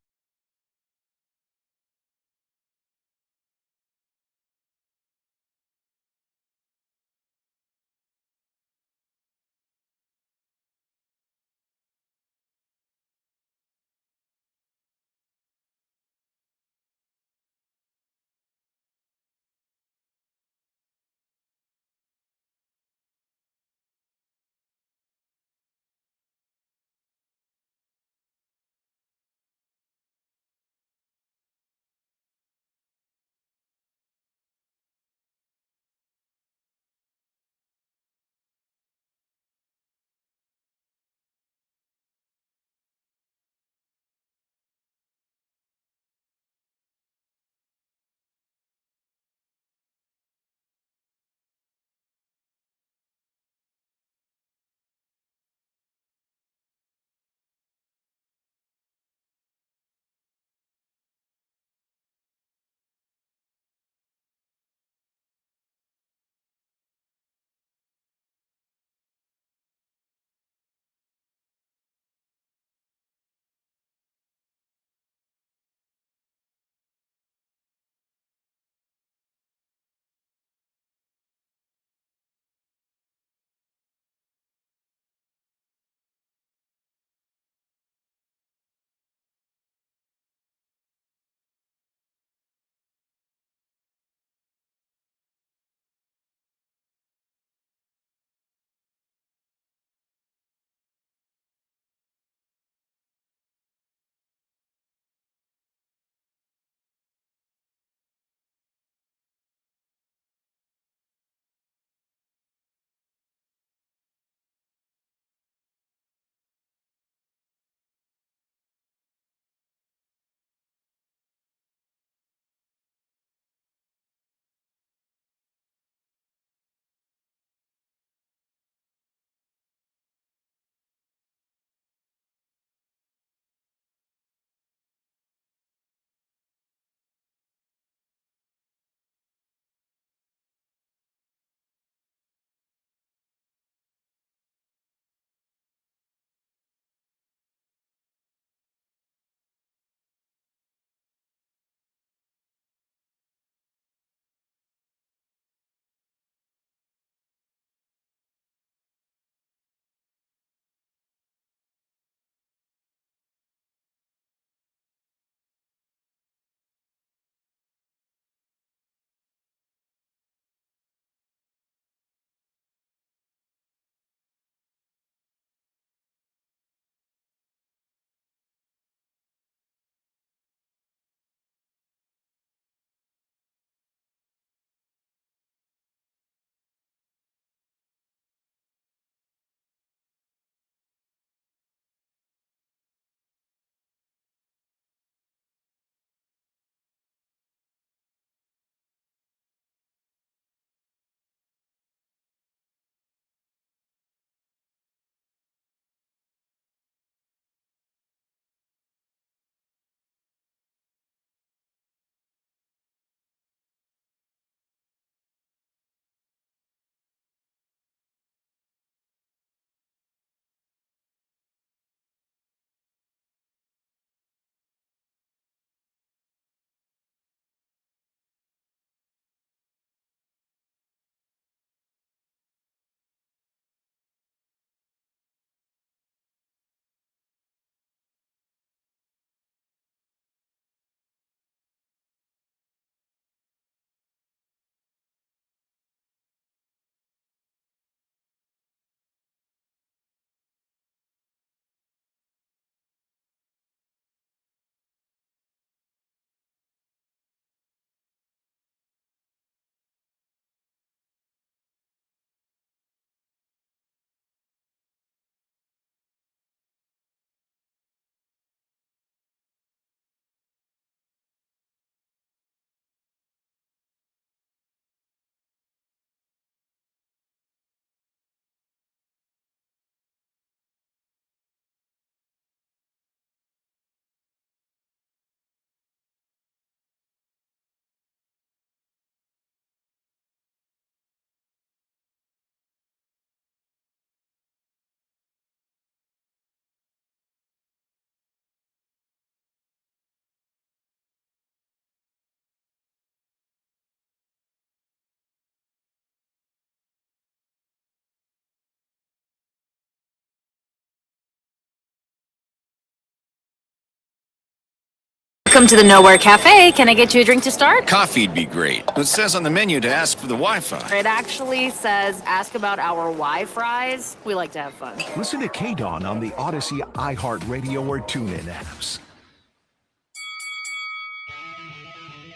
Welcome to the Nowhere Cafe. Can I get you a drink to start? Coffee'd be great. It says on the menu to ask for the Wi-Fi. It actually says ask about our Wi-Fries. We like to have fun. Listen to KDAWN on the Odyssey, iHeartRadio, or TuneIn apps.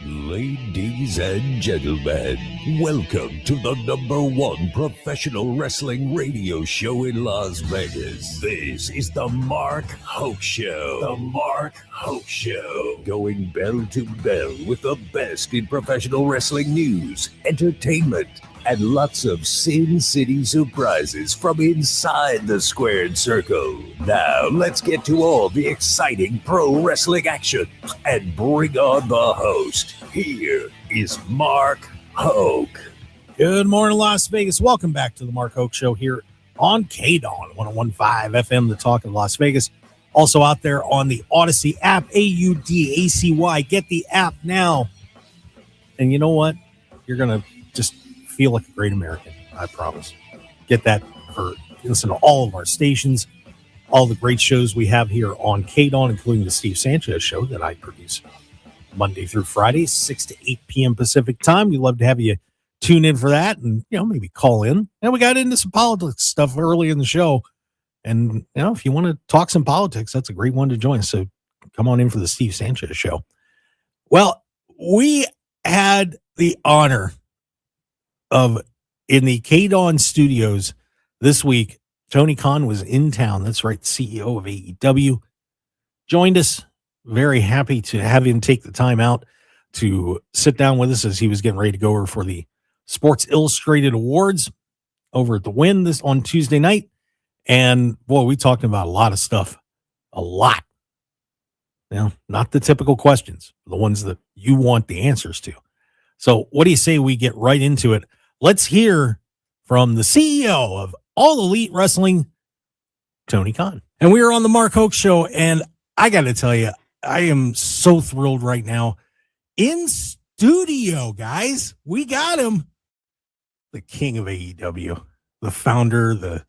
Ladies and gentlemen, welcome to the #1 professional wrestling radio show in Las Vegas. This is the Mark Hoke Show. The Mark Hoke Show. Going bell to bell with the best in professional wrestling news, entertainment, and lots of Sin City surprises from inside the squared circle. Now, let's get to all the exciting pro wrestling action and bring on the host. Here is Mark Hoke. Good morning, Las Vegas. Welcome back to the Mark Hoke Show here on KDAWN 101.5 FM, the talk of Las Vegas. Also out there on the Odyssey app, AUDACY. Get the app now. And you know what? You're going to just feel like a great American, I promise. Get that for listen to all of our stations, all the great shows we have here on KDAWN, including the Steve Sanchez show that I produce Monday through Friday, 6 to 8 p.m. Pacific time. We'd love to have you tune in for that and, maybe call in. And we got into some politics stuff early in the show. And, if you want to talk some politics, that's a great one to join. So come on in for the Steve Sanchez show. Well, we had the honor of in the KDAWN studios this week. Tony Khan was in town. That's right. CEO of AEW joined us. Very happy to have him take the time out to sit down with us as he was getting ready to go over for the Sports Illustrated Awards over at the Wynn this on Tuesday night. And boy, we talked about a lot of stuff, a lot. Not the typical questions, the ones that you want the answers to. So what do you say we get right into it? Let's hear from the CEO of All Elite Wrestling, Tony Khan. And we are on the Mark Hoke Show, and I got to tell you, I am so thrilled right now. In studio, guys, we got him. The king of AEW, the founder, the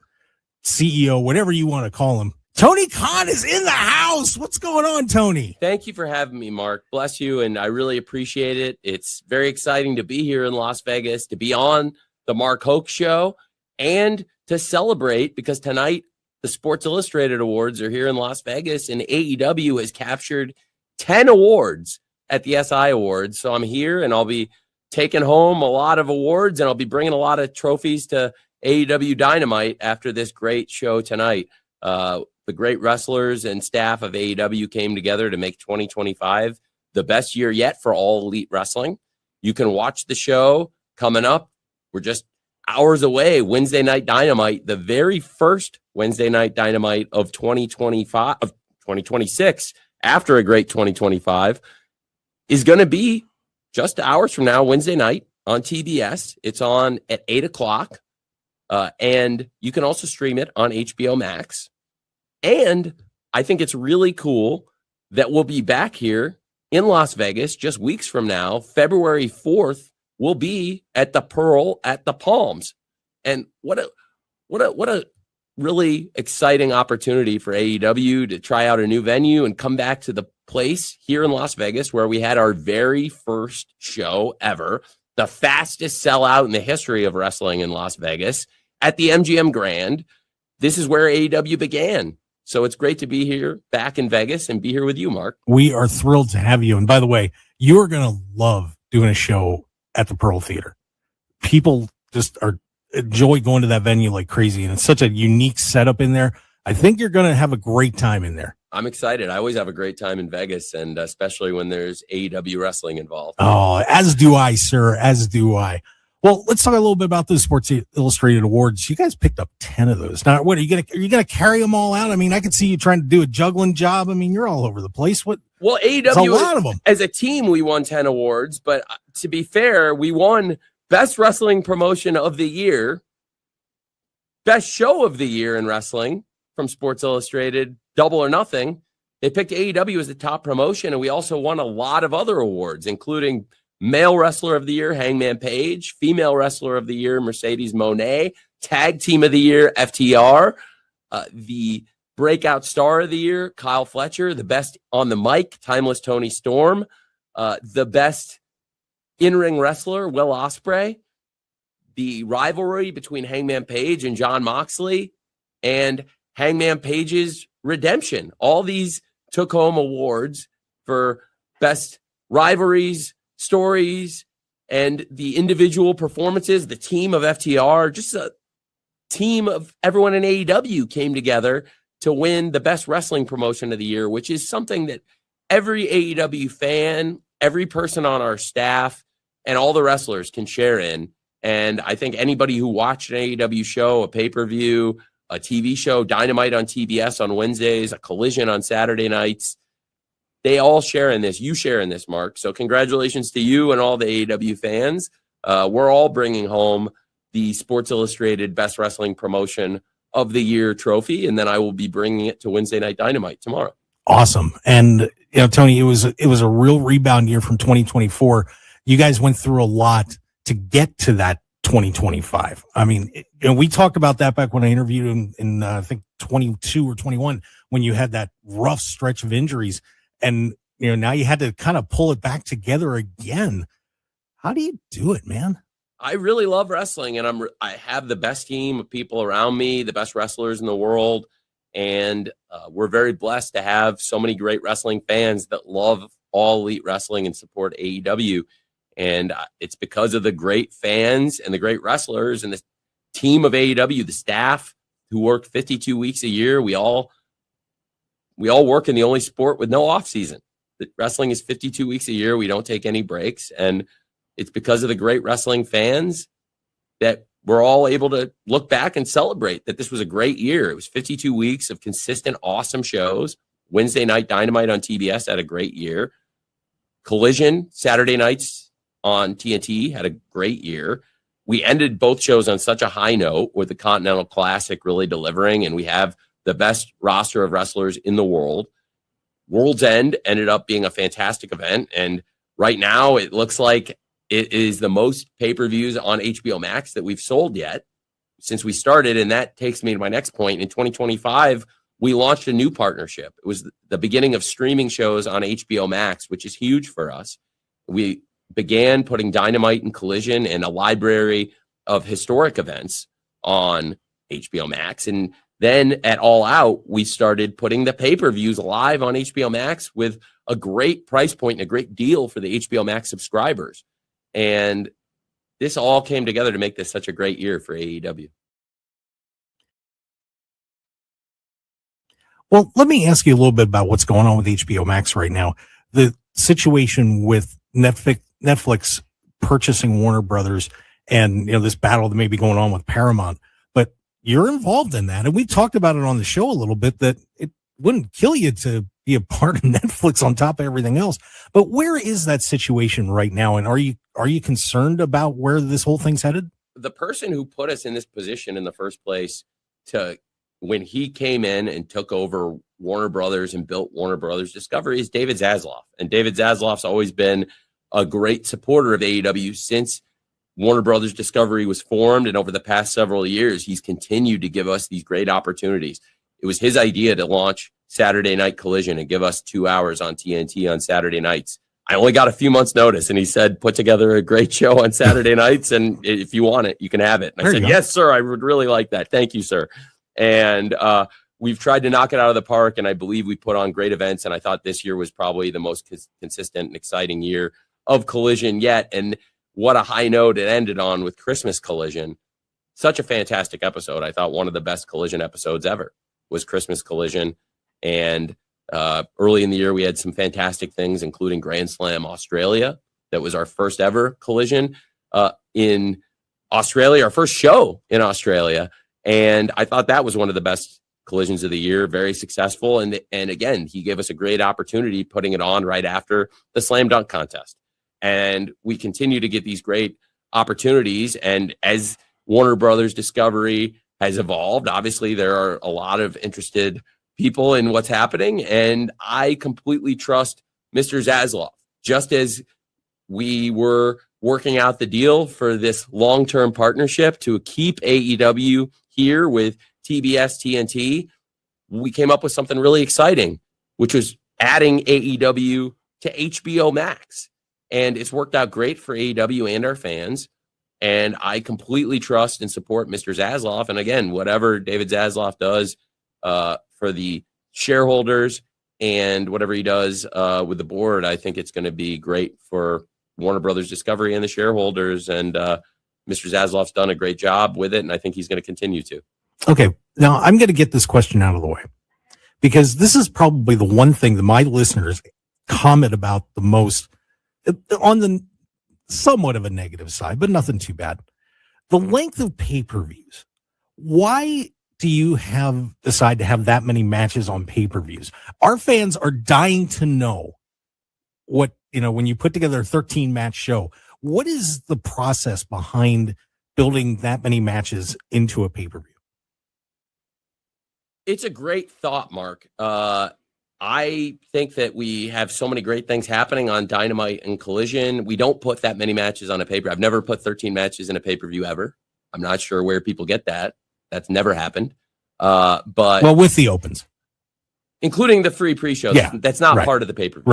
CEO, whatever you want to call him. Tony Khan is in the house. What's going on, Tony? Thank you for having me, Mark. Bless you, and I really appreciate it. It's very exciting to be here in Las Vegas, to be on the Mark Hoke Show, and to celebrate, because tonight the Sports Illustrated Awards are here in Las Vegas, and AEW has captured 10 awards at the SI Awards. So I'm here, and I'll be taking home a lot of awards, and I'll be bringing a lot of trophies to AEW Dynamite after this great show tonight. The great wrestlers and staff of AEW came together to make 2025 the best year yet for All Elite Wrestling. You can watch the show coming up. We're just hours away. Wednesday Night Dynamite, the very first Wednesday Night Dynamite of 2026, after a great 2025, is going to be just hours from now, Wednesday night on TBS. It's on at 8 o'clock. And you can also stream it on HBO Max. And I think it's really cool that we'll be back here in Las Vegas just weeks from now. February 4th, we'll be at the Pearl at the Palms. And what a really exciting opportunity for AEW to try out a new venue and come back to the place here in Las Vegas where we had our very first show ever, the fastest sellout in the history of wrestling in Las Vegas at the MGM Grand. This is where AEW began. So it's great to be here back in Vegas and be here with you, Mark. We are thrilled to have you. And by the way, you're going to love doing a show at the Pearl Theater. People just enjoy going to that venue like crazy. And it's such a unique setup in there. I think you're going to have a great time in there. I'm excited. I always have a great time in Vegas, and especially when there's AEW wrestling involved. Oh, as do I, sir. As do I. Well, let's talk a little bit about the Sports Illustrated Awards. You guys picked up 10 of those. Now, what are you gonna carry them all out? I mean, I could see you trying to do a juggling job. I mean, you're all over the place. Well, AEW, a lot of them. As a team, we won 10 awards, but to be fair, we won Best Wrestling Promotion of the Year, Best Show of the Year in Wrestling from Sports Illustrated, Double or Nothing. They picked AEW as the top promotion, and we also won a lot of other awards, including Male Wrestler of the Year, Hangman Page, Female Wrestler of the Year, Mercedes Moné, Tag Team of the Year, FTR, the breakout star of the year, Kyle Fletcher. The best on the mic, Timeless Tony Storm. The best in-ring wrestler, Will Ospreay. The rivalry between Hangman Page and Jon Moxley, and Hangman Page's redemption. All these took home awards for best rivalries, stories, and the individual performances. The team of FTR, just a team of everyone in AEW came together to win the best wrestling promotion of the year, which is something that every AEW fan, every person on our staff, and all the wrestlers can share in. And I think anybody who watched an AEW show, a pay-per-view, a TV show, Dynamite on TBS on Wednesdays, a Collision on Saturday nights, they all share in this. You share in this, Mark. So congratulations to you and all the AEW fans. We're all bringing home the Sports Illustrated Best Wrestling Promotion of the Year trophy, and then I will be bringing it to Wednesday Night Dynamite tomorrow. Awesome. And, Tony, it was a real rebound year from 2024. You guys went through a lot to get to that 2025. I mean, we talked about that back when I interviewed him in I think 22 or 21, when you had that rough stretch of injuries, and now you had to kind of pull it back together again. How do you do it, man? I really love wrestling, and I have the best team of people around me, the best wrestlers in the world, and we're very blessed to have so many great wrestling fans that love All Elite Wrestling and support AEW. And it's because of the great fans and the great wrestlers and the team of AEW, the staff who work 52 weeks a year. We all work in the only sport with no off season. Wrestling is 52 weeks a year. We don't take any breaks. And it's because of the great wrestling fans that we're all able to look back and celebrate that this was a great year. It was 52 weeks of consistent, awesome shows. Wednesday Night Dynamite on TBS had a great year. Collision, Saturday nights on TNT, had a great year. We ended both shows on such a high note, with the Continental Classic really delivering, and we have the best roster of wrestlers in the world. World's End ended up being a fantastic event, and right now it looks like it is the most pay-per-views on HBO Max that we've sold yet since we started, and that takes me to my next point. In 2025, we launched a new partnership. It was the beginning of streaming shows on HBO Max, which is huge for us. We began putting Dynamite and Collision and a library of historic events on HBO Max. And then at All Out, we started putting the pay-per-views live on HBO Max with a great price point and a great deal for the HBO Max subscribers. And this all came together to make this such a great year for AEW. Well, let me ask you a little bit about what's going on with HBO Max right now. The situation with Netflix purchasing Warner Brothers, and this battle that may be going on with Paramount, but you're involved in that. And we talked about it on the show a little bit, that it wouldn't kill you to be a part of Netflix on top of everything else. But where is that situation right now? And are you concerned about where this whole thing's headed? The person who put us in this position in the first place, when he came in and took over Warner Brothers and built Warner Brothers Discovery, is David Zaslav. And David Zaslav's always been a great supporter of AEW since Warner Brothers Discovery was formed. And over the past several years, he's continued to give us these great opportunities. It was his idea to launch Saturday Night Collision and give us 2 hours on TNT on Saturday nights. I only got a few months notice, and he said, put together a great show on Saturday nights, and if you want it, you can have it. And I said, yes, sir, I would really like that. Thank you, sir. And we've tried to knock it out of the park, and I believe we put on great events, and I thought this year was probably the most consistent and exciting year of Collision yet. And what a high note it ended on with Christmas Collision. Such a fantastic episode. I thought one of the best Collision episodes ever was Christmas Collision. And early in the year, we had some fantastic things, including Grand Slam Australia. That was our first ever Collision in Australia, our first show in Australia. And I thought that was one of the best Collisions of the year, very successful. And again, he gave us a great opportunity putting it on right after the Slam Dunk Contest. And we continue to get these great opportunities. And as Warner Brothers Discovery has evolved, obviously there are a lot of interested people in what's happening. And I completely trust Mr. Zaslav. Just as we were working out the deal for this long-term partnership to keep AEW here with TBS TNT, we came up with something really exciting, which was adding AEW to HBO Max. And it's worked out great for AEW and our fans. And I completely trust and support Mr. Zasloff. And again, whatever David Zasloff does for the shareholders and whatever he does with the board, I think it's going to be great for Warner Brothers Discovery and the shareholders. And Mr. Zasloff's done a great job with it, and I think he's going to continue to. Okay, now I'm going to get this question out of the way, because this is probably the one thing that my listeners comment about the most, on the somewhat of a negative side, but nothing too bad. The length of pay-per-views. Why do you decide to have that many matches on pay-per-views? Our fans are dying to know what, when you put together a 13-match show, what is the process behind building that many matches into a pay-per-view? It's a great thought, Mark. I think that we have so many great things happening on Dynamite and Collision. We don't put that many matches on a pay-per-view. I've never put 13 matches in a pay-per-view ever. I'm not sure where people get that. That's never happened. But with the opens, including the free pre-show, that's not part of the pay-per-view.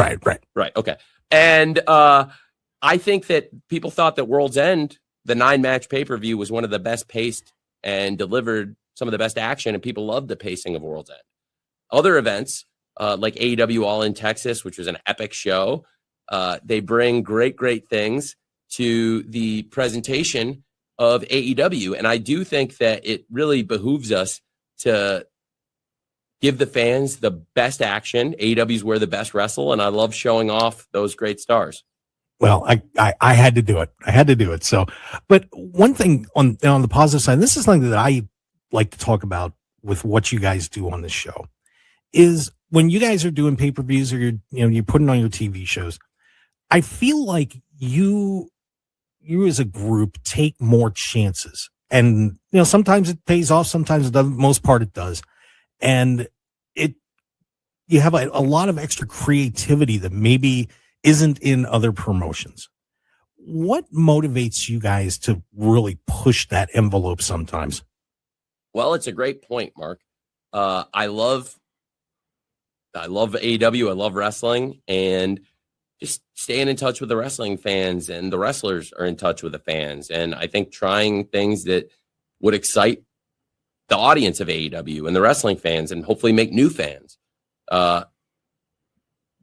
Right. Okay. And I think that people thought that World's End, the 9-match pay-per-view, was one of the best paced and delivered some of the best action, and people loved the pacing of World's End. Other events, like AEW All in Texas, which was an epic show, they bring great things to the presentation of AEW. And I do think that it really behooves us to give the fans the best action. AEW's where the best wrestle, and I love showing off those great stars. Well, I had to do it. So, but one thing on the positive side, this is something that I like to talk about with what you guys do on this show, is when you guys are doing pay-per-views or you're putting on your TV shows, I feel like you as a group take more chances, and sometimes it pays off, sometimes it doesn't. Most part it does, and you have a lot of extra creativity that maybe isn't in other promotions. What motivates you guys to really push that envelope sometimes? Well, it's a great point, Mark. I love AEW. I love wrestling, and just staying in touch with the wrestling fans, and the wrestlers are in touch with the fans. And I think trying things that would excite the audience of AEW and the wrestling fans, and hopefully make new fans.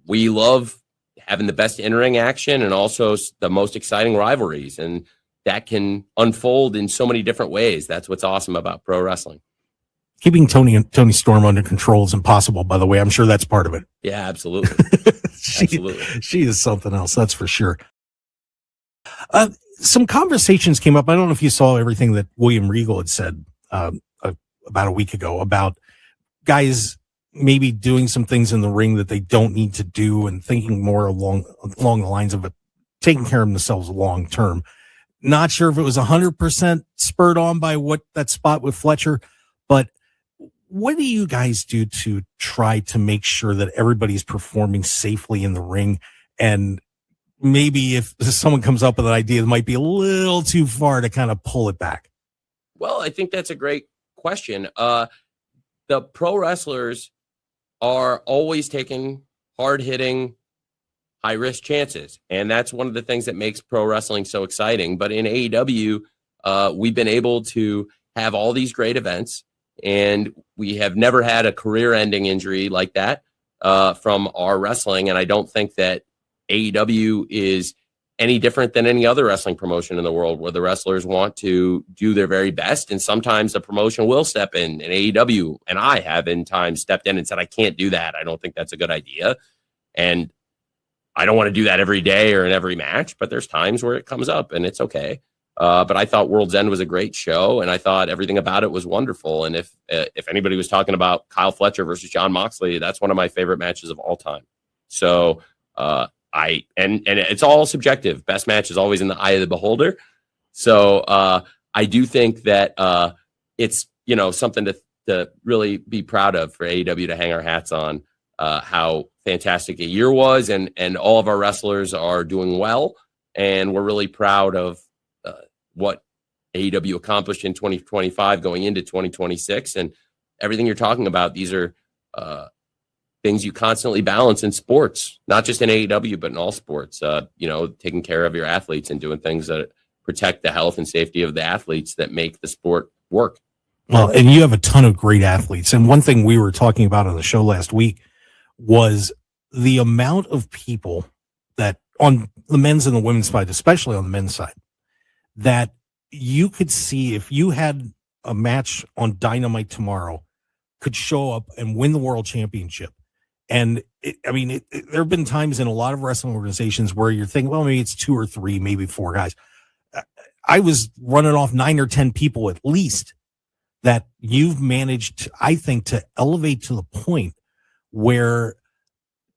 We love having the best in-ring action and also the most exciting rivalries, and that can unfold in so many different ways. That's what's awesome about pro wrestling. Keeping Tony Storm under control is impossible, by the way. I'm sure that's part of it. Yeah, absolutely. She is something else, that's for sure. Some conversations came up. I don't know if you saw everything that William Regal had said about a week ago about guys maybe doing some things in the ring that they don't need to do, and thinking more along the lines of taking care of themselves long term. Not sure if it was 100% spurred on by what that spot with Fletcher, but what do you guys do to try to make sure that everybody's performing safely in the ring? And maybe if someone comes up with an idea that might be a little too far, to kind of pull it back? Well, I think that's a great question. The pro wrestlers are always taking hard-hitting, high-risk chances, and that's one of the things that makes pro wrestling so exciting. But in AEW, we've been able to have all these great events, and we have never had a career-ending injury like that from our wrestling. And I don't think that AEW is any different than any other wrestling promotion in the world, where the wrestlers want to do their very best. And sometimes the promotion will step in, and AEW and I have in times stepped in and said, I can't do that. I don't think that's a good idea. And I don't want to do that every day or in every match, but there's times where it comes up, and it's okay. But I thought World's End was a great show, and I thought everything about it was wonderful. And if anybody was talking about Kyle Fletcher versus Jon Moxley, that's one of my favorite matches of all time. So and it's all subjective. Best match is always in the eye of the beholder. So I do think that it's something to really be proud of for AEW, to hang our hats on. How fantastic a year was, and all of our wrestlers are doing well, and we're really proud of what AEW accomplished in 2025 going into 2026. And everything you're talking about, these are things you constantly balance in sports, not just in AEW, but in all sports. Taking care of your athletes and doing things that protect the health and safety of the athletes that make the sport work. Well, and you have a ton of great athletes. And one thing we were talking about on the show last week was the amount of people that on the men's and the women's side, especially on the men's side, that you could see if you had a match on Dynamite tomorrow could show up and win the world championship. And there have been times in a lot of wrestling organizations where you're thinking, well, maybe it's 2 or 3, maybe 4 guys. I was running off 9 or 10 people at least that you've managed, I think, to elevate to the point where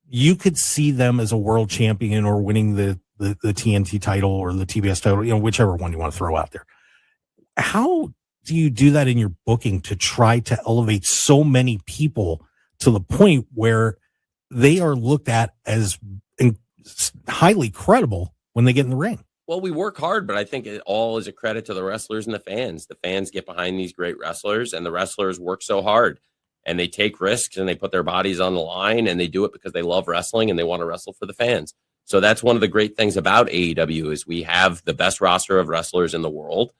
you could see them as a world champion or winning the TNT title or the TBS title, whichever one you want to throw out there. How do you do that in your booking to try to elevate so many people to the point where they are looked at as highly credible when they get in the ring? Well, we work hard, but I think it all is a credit to the wrestlers and the fans. The fans get behind these great wrestlers, and the wrestlers work so hard, and they take risks, and they put their bodies on the line, and they do it because they love wrestling, and they want to wrestle for the fans. So that's one of the great things about AEW is we have the best roster of wrestlers in the world.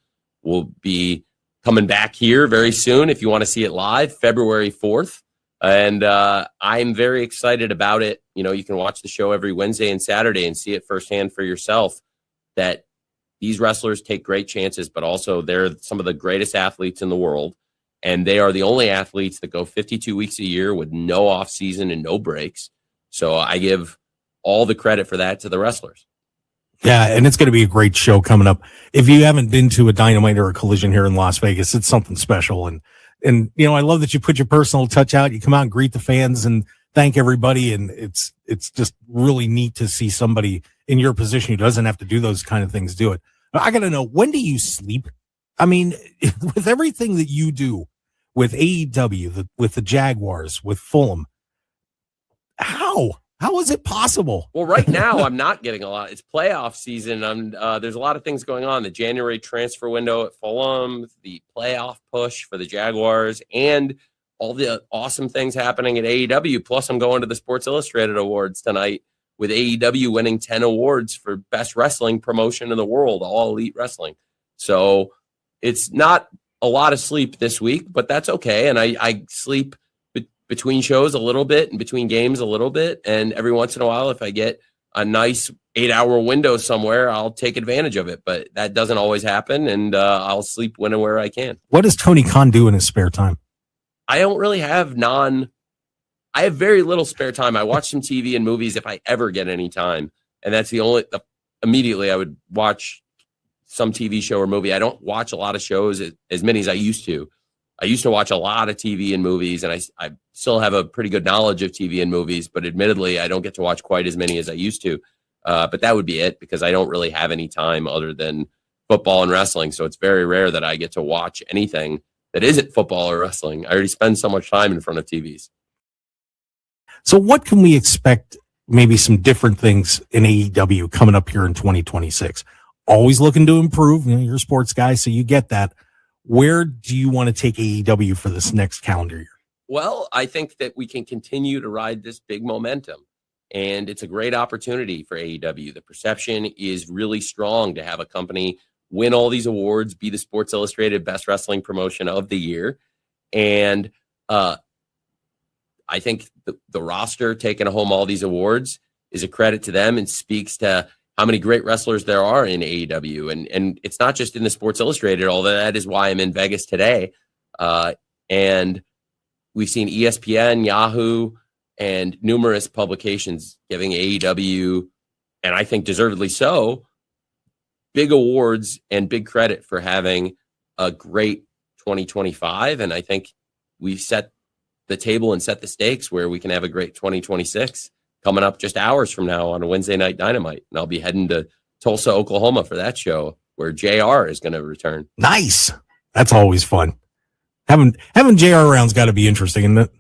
We'll be coming back here very soon if you want to see it live, February 4th. And I'm very excited about it. You can watch the show every Wednesday and Saturday and see it firsthand for yourself that these wrestlers take great chances, but also they're some of the greatest athletes in the world. And they are the only athletes that go 52 weeks a year with no off season and no breaks. So I give all the credit for that to the wrestlers. Yeah, and it's going to be a great show coming up. If you haven't been to a Dynamite or a Collision here in Las Vegas, it's something special. And I love that you put your personal touch out. You come out and greet the fans and thank everybody. And it's just really neat to see somebody in your position who doesn't have to do those kind of things do it. I got to know, when do you sleep? I mean, with everything that you do with AEW, with the Jaguars, with Fulham, how is it possible? Well, right now I'm not getting a lot. It's playoff season. There's a lot of things going on. The January transfer window at Fulham, the playoff push for the Jaguars, and all the awesome things happening at AEW. Plus, I'm going to the Sports Illustrated Awards tonight with AEW winning 10 awards for best wrestling promotion in the world, all elite wrestling. So it's not a lot of sleep this week, but that's okay. And I sleep between shows a little bit and between games a little bit. And every once in a while, if I get a nice 8-hour window somewhere, I'll take advantage of it. But that doesn't always happen. And I'll sleep when and where I can. What does Tony Khan do in his spare time? I don't really have I have very little spare time. I watch some TV and movies if I ever get any time. And that's immediately I would watch some TV show or movie. I don't watch a lot of shows, as many as I used to. I used to watch a lot of TV and movies, and I still have a pretty good knowledge of TV and movies, but admittedly, I don't get to watch quite as many as I used to. But that would be it, because I don't really have any time other than football and wrestling. So it's very rare that I get to watch anything that isn't football or wrestling. I already spend so much time in front of TVs. So what can we expect, maybe some different things in AEW coming up here in 2026? Always looking to improve. You're a sports guy, so you get that. Where do you want to take AEW for this next calendar year? Well, I think that we can continue to ride this big momentum, and it's a great opportunity for AEW. The perception is really strong to have a company win all these awards, be the Sports Illustrated Best Wrestling Promotion of the Year. And I think the roster taking home all these awards is a credit to them and speaks to how many great wrestlers there are in AEW. And it's not just in the Sports Illustrated, although that is why I'm in Vegas today. And we've seen ESPN, Yahoo, and numerous publications giving AEW, and I think deservedly so, big awards and big credit for having a great 2025. And I think we've set the table and set the stakes where we can have a great 2026 coming up just hours from now on a Wednesday Night Dynamite. And I'll be heading to Tulsa, Oklahoma for that show where JR is going to return. Nice. That's always fun. Having JR around's got to be interesting, isn't it?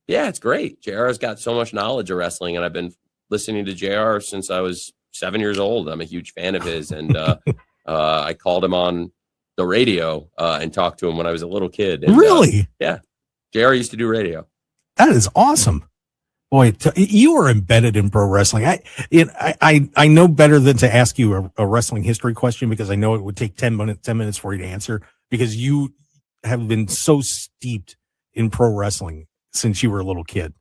Yeah, it's great. JR's got so much knowledge of wrestling, and I've been listening to JR since I was 7 years old. I'm a huge fan of his, and I called him on the radio and talked to him when I was a little kid. And, really? Yeah. JR used to do radio. That is awesome. Boy, you are embedded in pro wrestling. I know better than to ask you a wrestling history question, because I know it would take 10 minutes for you to answer, because you have been so steeped in pro wrestling since you were a little kid.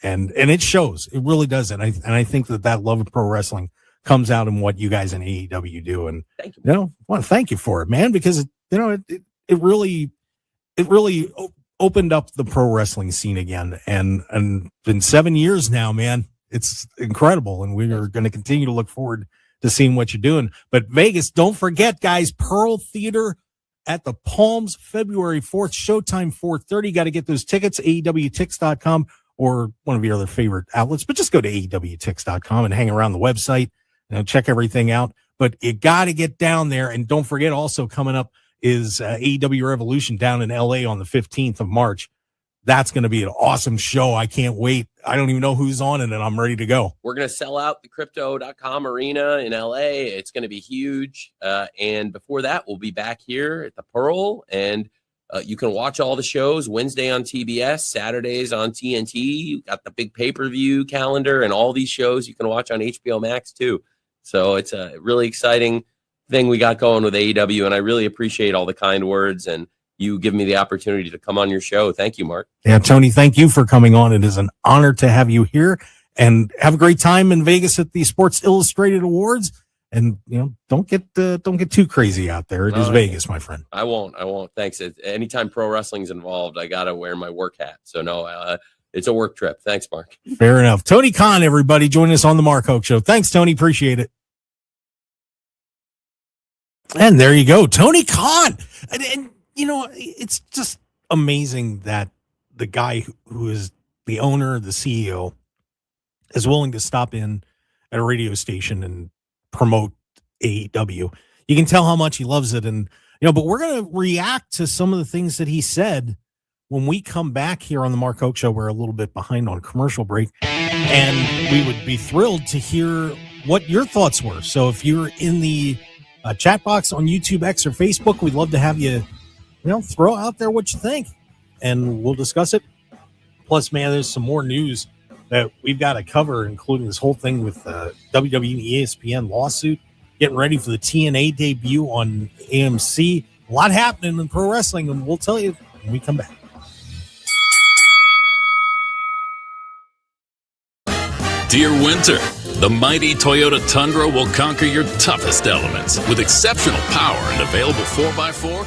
And it shows. It really does. And I think that love of pro wrestling comes out in what you guys in AEW do. And thank you. I want to thank you for it, man, because it really opened up the pro wrestling scene again, and been 7 years now, man. It's incredible, and we are going to continue to look forward to seeing what you're doing. But Vegas, don't forget, guys, Pearl Theater at the Palms, February 4th, showtime 4:30. Got to get those tickets, AEWTix.com or one of your other favorite outlets, but just go to AEWTix.com and hang around the website and check everything out. But you got to get down there, and don't forget, also coming up is AEW Revolution down in LA on the 15th of March. That's going to be an awesome show. I can't wait. I don't even know who's on it, and I'm ready to go. We're going to sell out the Crypto.com arena in LA. It's going to be huge. And before that, we'll be back here at the Pearl, and you can watch all the shows Wednesday on TBS, Saturdays on TNT. You got the big pay-per-view calendar, and all these shows you can watch on HBO Max too. So it's a really exciting thing we got going with AEW, and I really appreciate all the kind words and you give me the opportunity to come on your show. Thank you, Mark. Yeah, Tony, thank you for coming on. It is an honor to have you here, and have a great time in Vegas at the Sports Illustrated Awards. And don't get too crazy out there. It is Vegas, my friend. I won't. Thanks. Anytime pro wrestling's involved, I gotta wear my work hat. So no, it's a work trip. Thanks, Mark. Fair enough. Tony Khan, everybody, join us on the Mark Hoke Show. Thanks, Tony. Appreciate it. And there you go, Tony Khan. And it's just amazing that the guy who is the owner, the CEO, is willing to stop in at a radio station and promote AEW. You can tell how much he loves it. And, but we're going to react to some of the things that he said when we come back here on the Mark Hoke Show. We're a little bit behind on commercial break, and we would be thrilled to hear what your thoughts were. So if you're in the chat box on YouTube, X, or Facebook, we'd love to have you, throw out there what you think, and we'll discuss it. Plus, man, there's some more news that we've got to cover, including this whole thing with WWE ESPN lawsuit, getting ready for the TNA debut on AMC. A lot happening in pro wrestling, and we'll tell you when we come back. Dear Winter, the mighty Toyota Tundra will conquer your toughest elements with exceptional power and available 4x4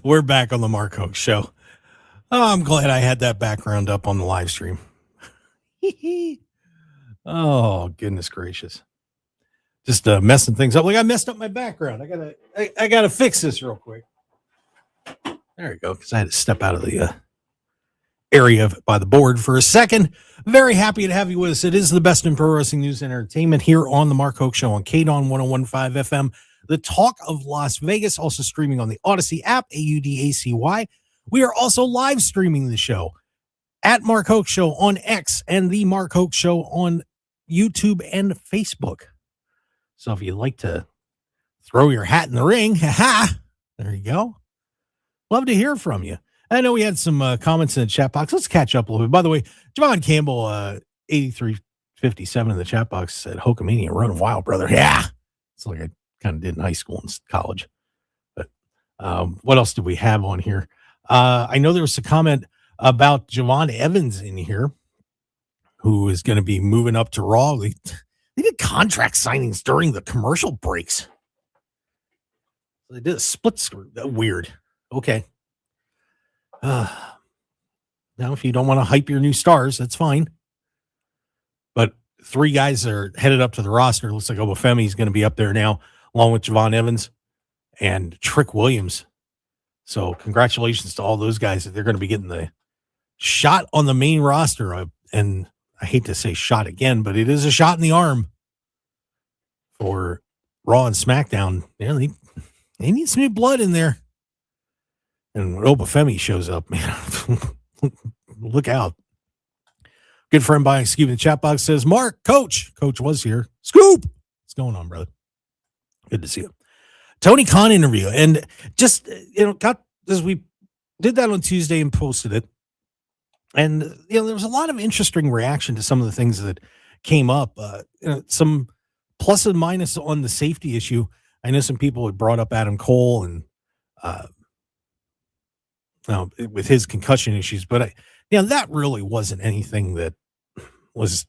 We're back on the Mark Hoke Show. Oh, I'm glad I had that background up on the live stream. Oh, goodness gracious. Just messing things up. Like I messed up my background. I gotta fix this real quick. There we go, because I had to step out of the area by the board for a second. Very happy to have you with us. It is the best in pro wrestling news and entertainment here on the Mark Hoke Show on KDAWN 101.5 FM. The Talk of Las Vegas, also streaming on the Odyssey app, AUDACY. We are also live streaming the show at Mark Hoke Show on X and the Mark Hoke Show on YouTube and Facebook. So if you'd like to throw your hat in the ring, there you go. Love to hear from you. I know we had some comments in the chat box. Let's catch up a little bit. By the way, Javon Campbell, 8357 in the chat box said, Hokamania running wild, brother. Yeah. It's like I kind of did in high school and college. But what else do we have on here? I know there was a comment about Javon Evans in here, who is going to be moving up to Raw. They did contract signings during the commercial breaks. They did a split screen. Weird. Okay. Now, if you don't want to hype your new stars, that's fine. But 3 guys are headed up to the roster. It looks like Obafemi is going to be up there now, along with Javon Evans and Trick Williams. So congratulations to all those guys that they're going to be getting the shot on the main roster. And I hate to say shot again, but it is a shot in the arm for Raw and SmackDown. Yeah, they need some new blood in there. And when Obafemi shows up, man, look out. Good friend buying Scoop in the chat box says, Mark, Coach was here. Scoop, what's going on, brother? Good to see you. Tony Khan interview. And just, got as we did that on Tuesday and posted it. And, there was a lot of interesting reaction to some of the things that came up. Some plus and minus on the safety issue. I know some people had brought up Adam Cole and, with his concussion issues, but that really wasn't anything that was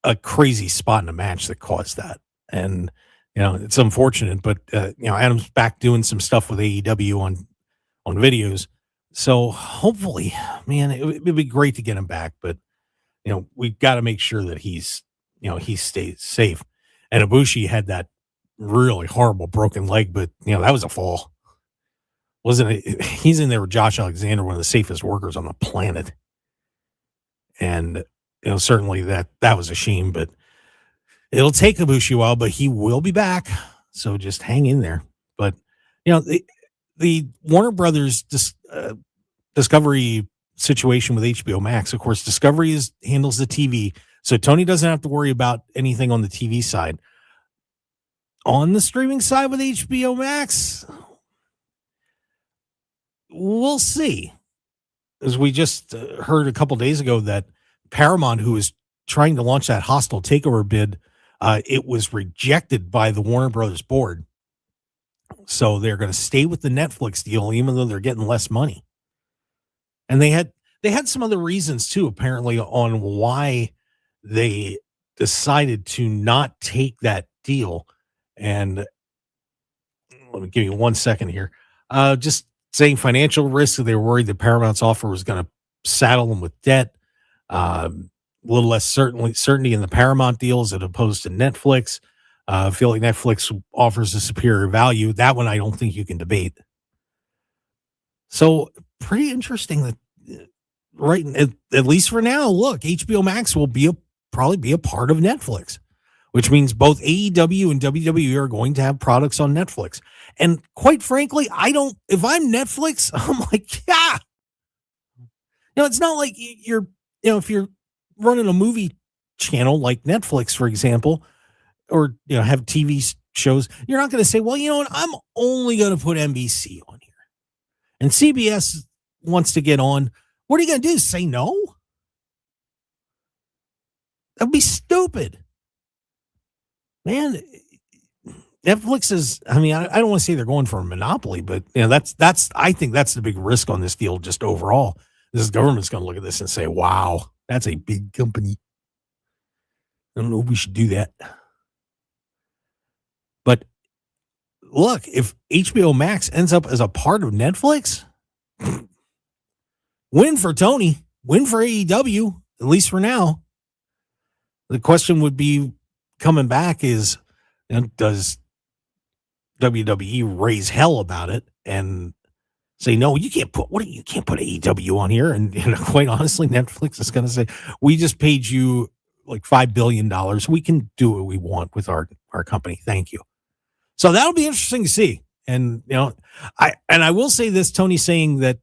a crazy spot in a match that caused that. And, it's unfortunate, but, Adam's back doing some stuff with AEW on videos. So hopefully, man, it'd be great to get him back, but, we've got to make sure that he stays safe. And Ibushi had that really horrible broken leg, but, that was a fall. Wasn't it? He's in there with Josh Alexander, one of the safest workers on the planet. And, certainly that was a shame, but it'll take Ibushi a while, but he will be back. So just hang in there. But, the Warner Brothers Discovery situation with HBO Max, of course, Discovery handles the TV. So Tony doesn't have to worry about anything on the TV side. On the streaming side with HBO Max, we'll see. As we just heard a couple days ago that Paramount, who is trying to launch that hostile takeover bid, it was rejected by the Warner Brothers board. So they're going to stay with the Netflix deal, even though they're getting less money. And they had some other reasons too, apparently, on why they decided to not take that deal. And let me give you 1 second here. Just saying financial risk. They were worried that Paramount's offer was going to saddle them with debt. A little less certainty in the Paramount deals as opposed to Netflix. Feel like Netflix offers a superior value. That one I don't think you can debate. So pretty interesting that, right, at least for now, look, HBO Max will probably be a part of Netflix, which means both AEW and WWE are going to have products on Netflix. And quite frankly, if I'm Netflix, I'm like, yeah. It's not like you're, if you're running a movie channel like Netflix, for example, or, have TV shows, you're not going to say, well, you know what, I'm only going to put NBC on here. And CBS wants to get on. What are you going to do? Say no? That'd be stupid. Man, Netflix is, I don't want to say they're going for a monopoly, but I think that's the big risk on this deal just overall. This government's going to look at this and say, wow, that's a big company. I don't know if we should do that. But look, if HBO Max ends up as a part of Netflix, win for Tony, win for AEW, at least for now. The question would be coming back is, does WWE raise hell about it and say, no, you can't put AEW on here? And quite honestly, Netflix is going to say, we just paid you like $5 billion. We can do what we want with our company. Thank you. So that'll be interesting to see. And, I will say this, Tony saying that,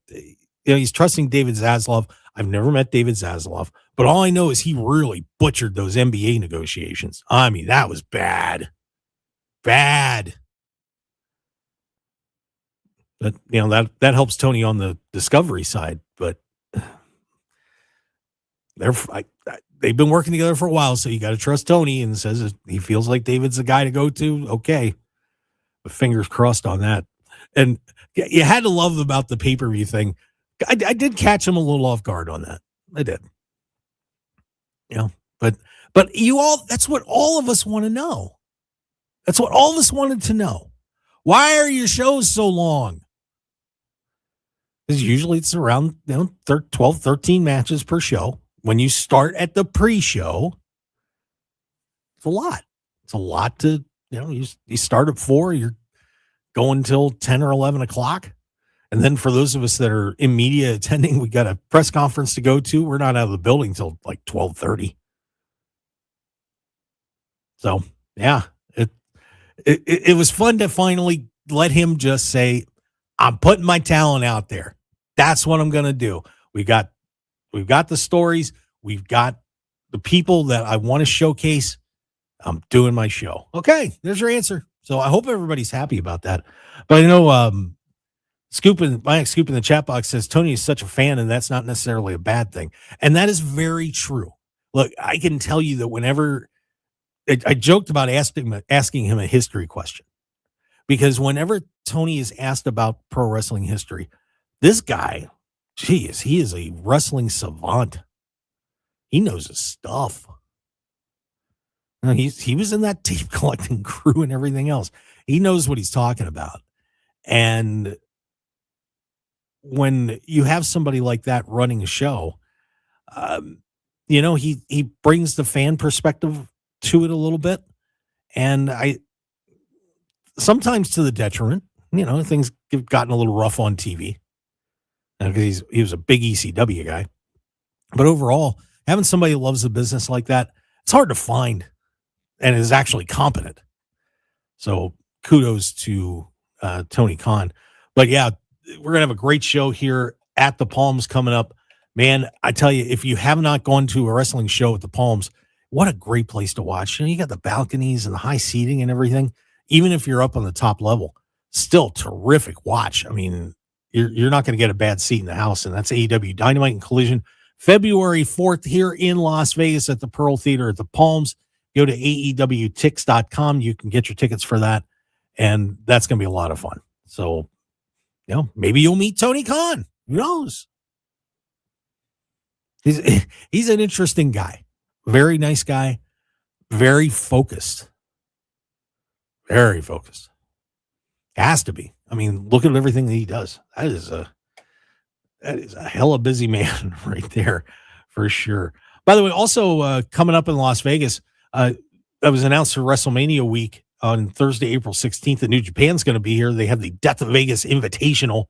he's trusting David Zaslav. I've never met David Zaslav, but all I know is he really butchered those NBA negotiations. I mean, that was bad. Bad. But, that helps Tony on the Discovery side, but they've been working together for a while, so you got to trust Tony, and says if he feels like David's the guy to go to, okay. But fingers crossed on that. And you had to love about the pay-per-view thing. I did catch him a little off guard on that. I did. But you all, that's what all of us want to know. That's what all of us wanted to know. Why are your shows so long? Because usually it's around 12, 13 matches per show. When you start at the pre-show, it's a lot. It's a lot to, you start at 4, you're going till 10 or 11 o'clock. And then for those of us that are in media attending, we got a press conference to go to. We're not out of the building till like 12:30. So, yeah, it was fun to finally let him just say, I'm putting my talent out there. That's what I'm going to do. We've got the stories. We've got the people that I want to showcase. I'm doing my show. Okay, there's your answer. So I hope everybody's happy about that. But I know my Scoop in the chat box says Tony is such a fan, and that's not necessarily a bad thing. And that is very true. Look, I can tell you that whenever I joked about asking him a history question, because whenever Tony is asked about pro wrestling history, this guy, he is a wrestling savant. He knows his stuff. He was in that tape collecting crew and everything else. He knows what he's talking about. And when you have somebody like that running a show, he brings the fan perspective to it a little bit. And sometimes to the detriment, things have gotten a little rough on TV because he was a big ECW guy. But overall, having somebody who loves the business like that, it's hard to find and is actually competent. So kudos to Tony Khan. But yeah, we're going to have a great show here at the Palms coming up. Man, I tell you, if you have not gone to a wrestling show at the Palms, what a great place to watch. You got the balconies and the high seating and everything. Even if you're up on the top level, still terrific watch. I mean, you're not going to get a bad seat in the house. And that's AEW Dynamite and Collision, February 4th here in Las Vegas at the Pearl Theater at the Palms. Go to AEWTix.com. You can get your tickets for that. And that's going to be a lot of fun. So, maybe you'll meet Tony Khan. Who knows? He's an interesting guy. Very nice guy. Very focused. Very focused. Has to be. I mean, look at everything that he does. That is a hella busy man right there for sure. By the way, also coming up in Las Vegas, that was announced for WrestleMania week on Thursday, April 16th. The New Japan's going to be here. They have the Death of Vegas Invitational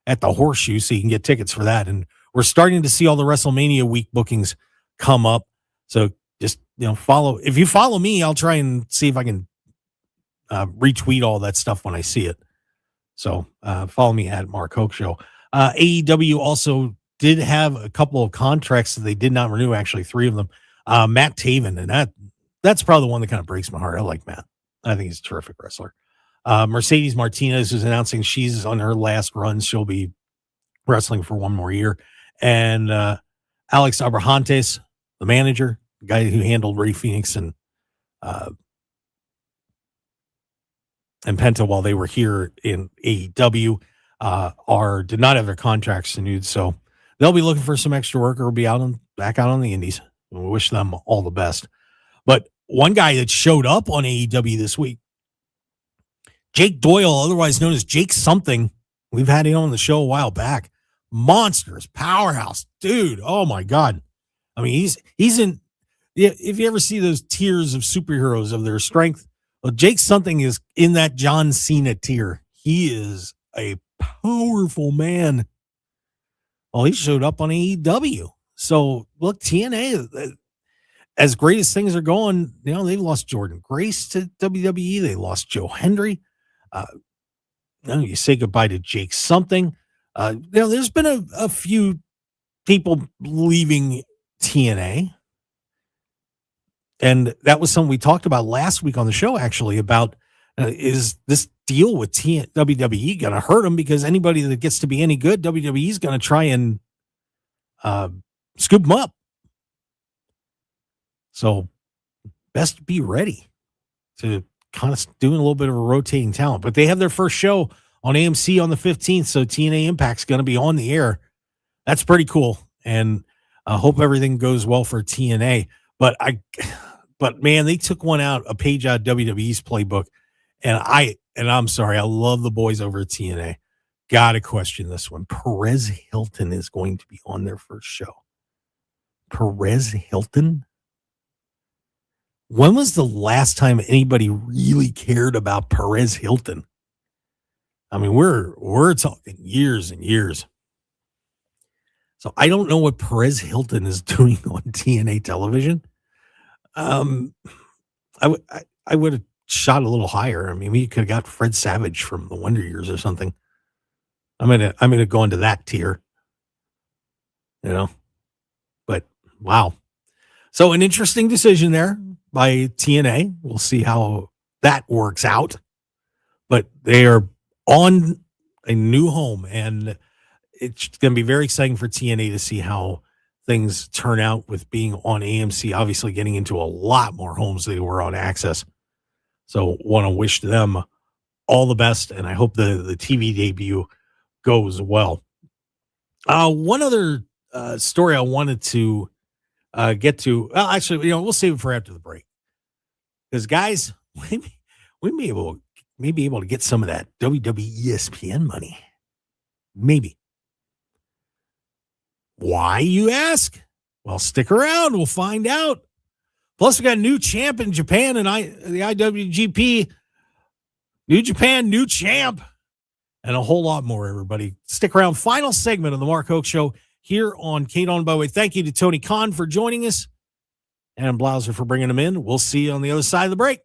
at the Horseshoe, so you can get tickets for that. And we're starting to see all the WrestleMania week bookings come up. So just, follow. If you follow me, I'll try and see if I can retweet all that stuff when I see it. So follow me at Mark Hoke Show. AEW also did have a couple of contracts that they did not renew, actually 3 of them. Matt Taven, and that's probably the one that kind of breaks my heart. I like Matt. I think he's a terrific wrestler. Mercedes Martinez is announcing she's on her last run. She'll be wrestling for 1 more year. And Alex Abrahantes, the manager, the guy who handled Ray Phoenix and Penta while they were here in AEW, did not have their contracts renewed. So they'll be looking for some extra work or will be back out on the indies. We wish them all the best. But one guy that showed up on AEW this week, Jake Doyle, otherwise known as Jake something. We've had him on the show a while back. Monsters, powerhouse, dude. Oh my God. I mean, he's in. If you ever see those tiers of superheroes of their strength, well, Jake something is in that John Cena tier. He is a powerful man. Well, he showed up on AEW. So look, TNA, as great as things are going, they've lost Jordan Grace to WWE. They lost Joe Hendry. You say goodbye to Jake something. There's been a few people leaving TNA. And that was something we talked about last week on the show, actually, about is this deal with WWE going to hurt them? Because anybody that gets to be any good, WWE is going to try and scoop them up. So best be ready to kind of doing a little bit of a rotating talent. But they have their first show on AMC on the 15th, so TNA Impact's going to be on the air. That's pretty cool, and I hope everything goes well for TNA. But man, they took a page out of WWE's playbook, and I'm sorry, I love the boys over at TNA. Got to question this one. Perez Hilton is going to be on their first show. Perez Hilton? When was the last time anybody really cared about Perez Hilton? I mean, we're talking years and years. So I don't know what Perez Hilton is doing on TNA television. I would have shot a little higher. I mean, we could have got Fred Savage from the Wonder Years or something. I'm gonna go into that tier. But wow. So an interesting decision there by TNA. We'll see how that works out. But they are on a new home, and it's going to be very exciting for TNA to see how things turn out with being on AMC, obviously getting into a lot more homes than they were on Access. So want to wish them all the best, and I hope the TV debut goes well. One other story I wanted to get to, well, actually, we'll save it for after the break. Because, guys, we may be able to get some of that WWE ESPN money. Maybe. Why, you ask? Well, stick around. We'll find out. Plus, we got a new champ in Japan and the IWGP. New Japan, new champ. And a whole lot more, everybody. Stick around. Final segment of the Mark Hoke Show here on KDAWN. By the way, thank you to Tony Khan for joining us and Blauser for bringing him in. We'll see you on the other side of the break.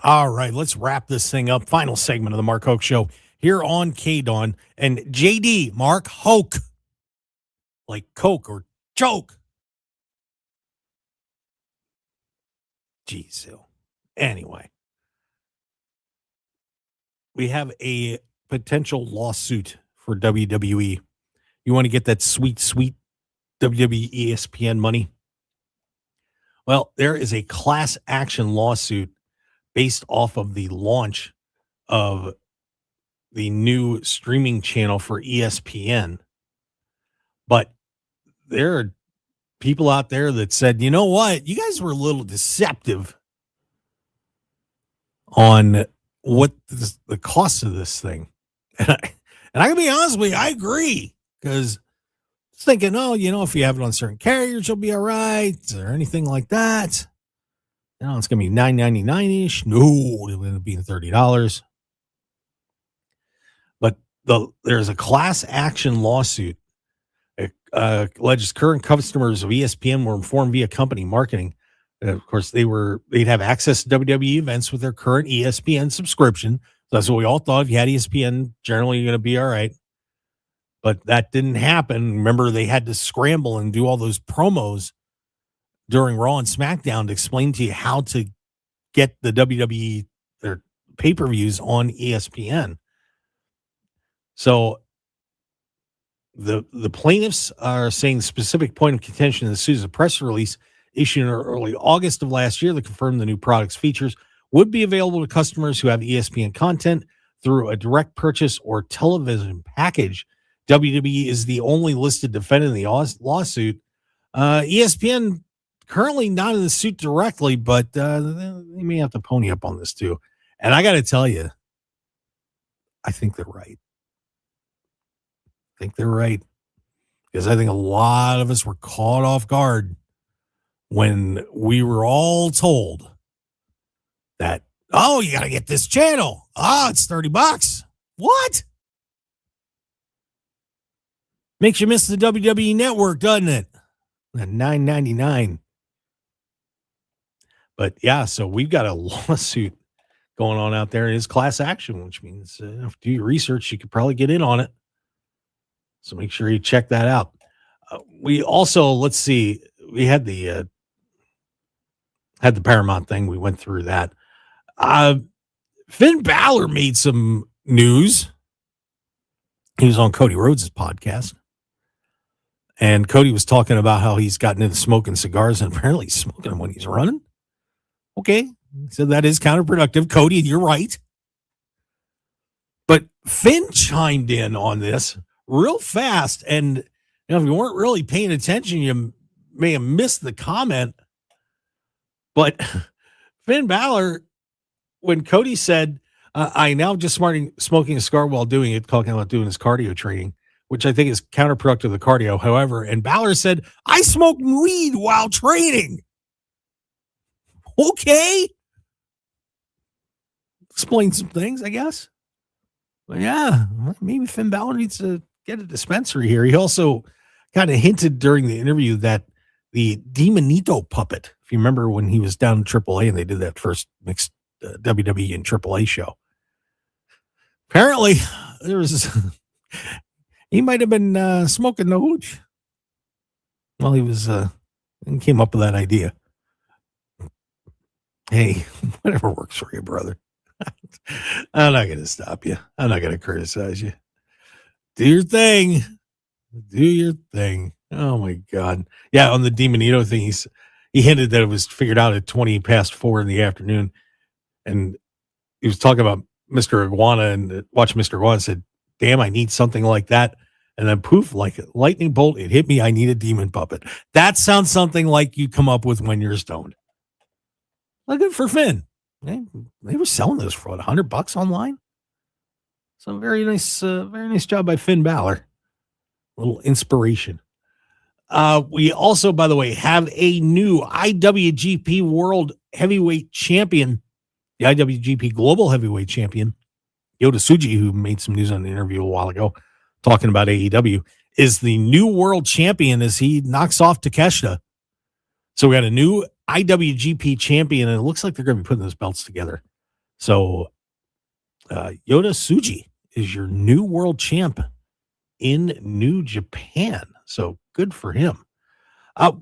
All right, let's wrap this thing up. Final segment of the Mark Hoke Show here on KDAWN. And JD, Mark Hoke, like Coke or choke. Jeez. Anyway, we have a potential lawsuit for WWE. You want to get that sweet, sweet WWE ESPN money? Well, there is a class action lawsuit based off of the launch of the new streaming channel for ESPN. But there are people out there that said, you know what? You guys were a little deceptive on what the cost of this thing. And I can be honest with you, I agree. Because thinking, oh, if you have it on certain carriers, you'll be all right, or anything like that. It's going to be $9.99-ish. No, it's going to be $30. But there's a class action lawsuit. Alleges current customers of ESPN were informed via company marketing. Of course, they'd have access to WWE events with their current ESPN subscription. So that's what we all thought. If you had ESPN, generally you're going to be all right. But that didn't happen. Remember, they had to scramble and do all those promos during Raw and SmackDown to explain to you how to get the WWE or pay-per-views on ESPN. So the plaintiffs are saying the specific point of contention in the suit is a press release issued in early August of last year that confirmed the new product's features would be available to customers who have ESPN content through a direct purchase or television package. WWE is the only listed defendant in the lawsuit. ESPN currently not in the suit directly, but they may have to pony up on this too. And I got to tell you, I think they're right. Because I think a lot of us were caught off guard when we were all told that, oh, you got to get this channel. Oh, it's $30. What? Makes you miss the WWE network, doesn't it? At $9.99. But yeah, so we've got a lawsuit going on out there. It is class action, which means if you do your research, you could probably get in on it. So make sure you check that out. We also, let's see, we had the Paramount thing. We went through that. Finn Balor made some news. He was on Cody Rhodes' podcast. And Cody was talking about how he's gotten into smoking cigars, and apparently he's smoking them when he's running. Okay. So that is counterproductive. Cody, you're right. But Finn chimed in on this real fast. And if you weren't really paying attention, you may have missed the comment. But Finn Balor, when Cody said, I now just smoking a cigar while doing it, talking about doing his cardio training, which I think is counterproductive to the cardio. However, and Balor said, I smoke weed while training. Okay. Explain some things, I guess. But yeah, maybe Finn Balor needs to get a dispensary here. He also kind of hinted during the interview that the Demonito puppet, if you remember when he was down in AAA and they did that first mixed WWE and AAA show. Apparently, there was he might have been smoking the hooch while he was and came up with that idea. Hey, whatever works for you, brother. I'm not going to stop you. I'm not going to criticize you. Do your thing. Do your thing. Oh, my God. Yeah, on the Demonito thing, he hinted that it was figured out at 4:20 in the afternoon. And he was talking about Mr. Iguana, and watch Mr. Iguana said, damn, I need something like that. And then poof, like a lightning bolt, it hit me. I need a demon puppet. That sounds something like you come up with when you're stoned. Well, good for Finn. They were selling those for what, $100 online. So very nice job by Finn Balor. A little inspiration. We also, by the way, have a new IWGP World Heavyweight Champion, the IWGP Global Heavyweight Champion, Yota Tsuji, who made some news on the interview a while ago, talking about AEW, is the new world champion as he knocks off Takeshita. So we got a new IWGP champion, and it looks like they're going to be putting those belts together. So Yota Tsuji is your new world champ in New Japan. So good for him.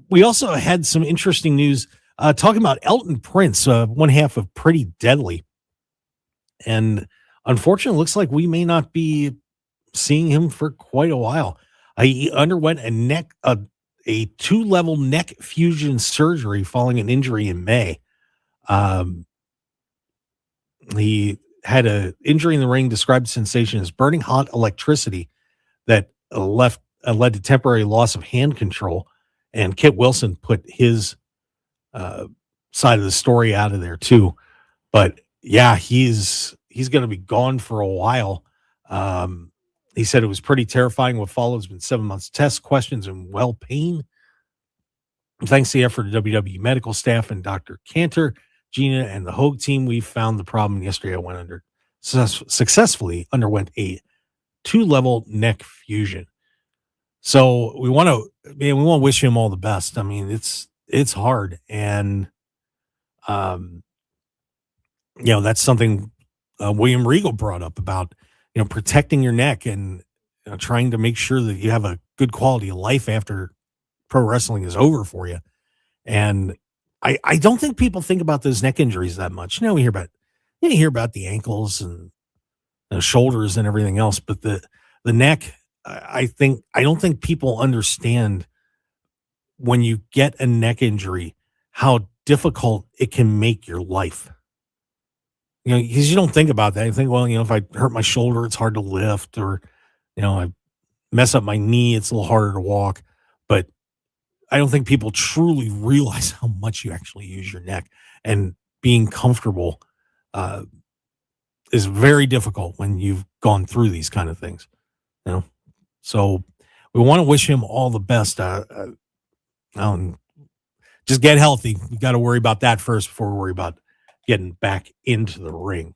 We also had some interesting news talking about Elton Prince, one half of Pretty Deadly. And unfortunately, it looks like we may not be seeing him for quite a while. He underwent a 2-level neck fusion surgery following an injury in May. He had an injury in the ring, described the sensation as burning hot electricity that led to temporary loss of hand control. And Kit Wilson put his side of the story out of there too. But yeah, he's going to be gone for a while. He said it was pretty terrifying. What followed has been 7 months of tests, questions, and pain. Thanks to the effort of WWE medical staff and Dr. Cantor, Gina, and the Hoke team, we found the problem yesterday. I successfully underwent a 2-level neck fusion. So we want to wish him all the best. I mean, it's hard, and that's something William Regal brought up about protecting your neck and trying to make sure that you have a good quality of life after pro wrestling is over for you. And I don't think people think about those neck injuries that much. We hear about the ankles and the shoulders and everything else, but the neck, I don't think people understand when you get a neck injury how difficult it can make your life. Because you don't think about that. You think, well, if I hurt my shoulder, it's hard to lift, or I mess up my knee, it's a little harder to walk. But I don't think people truly realize how much you actually use your neck, and being comfortable is very difficult when you've gone through these kind of things. So we want to wish him all the best. Just get healthy. We got to worry about that first before we worry about getting back into the ring.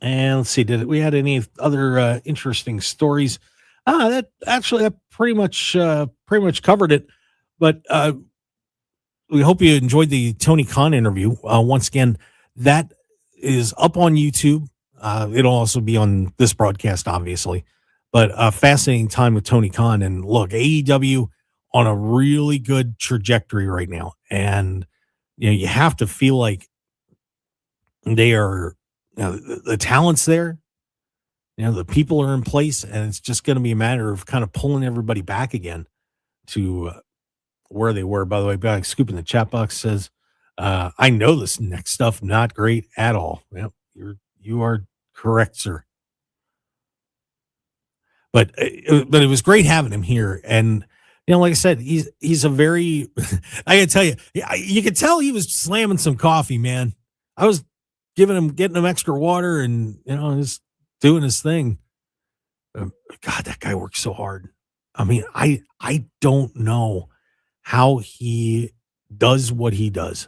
And let's see, did we had any other interesting stories? That pretty much covered it. But we hope you enjoyed the Tony Khan interview. Once again, that is up on YouTube. It'll also be on this broadcast, obviously. But a fascinating time with Tony Khan. And look, AEW on a really good trajectory right now. And you have to feel like they are, the talent's there. The people are in place, and it's just going to be a matter of kind of pulling everybody back again to where they were. By the way, back Scoop in the chat box says, I know this next stuff not great at all. Yep, you are correct, sir. But it was great having him here. And like I said, he's a very I gotta tell you, you could tell he was slamming some coffee, man. I was getting him extra water, and just doing his thing. God, that guy works so hard. I mean, I don't know how he does what he does.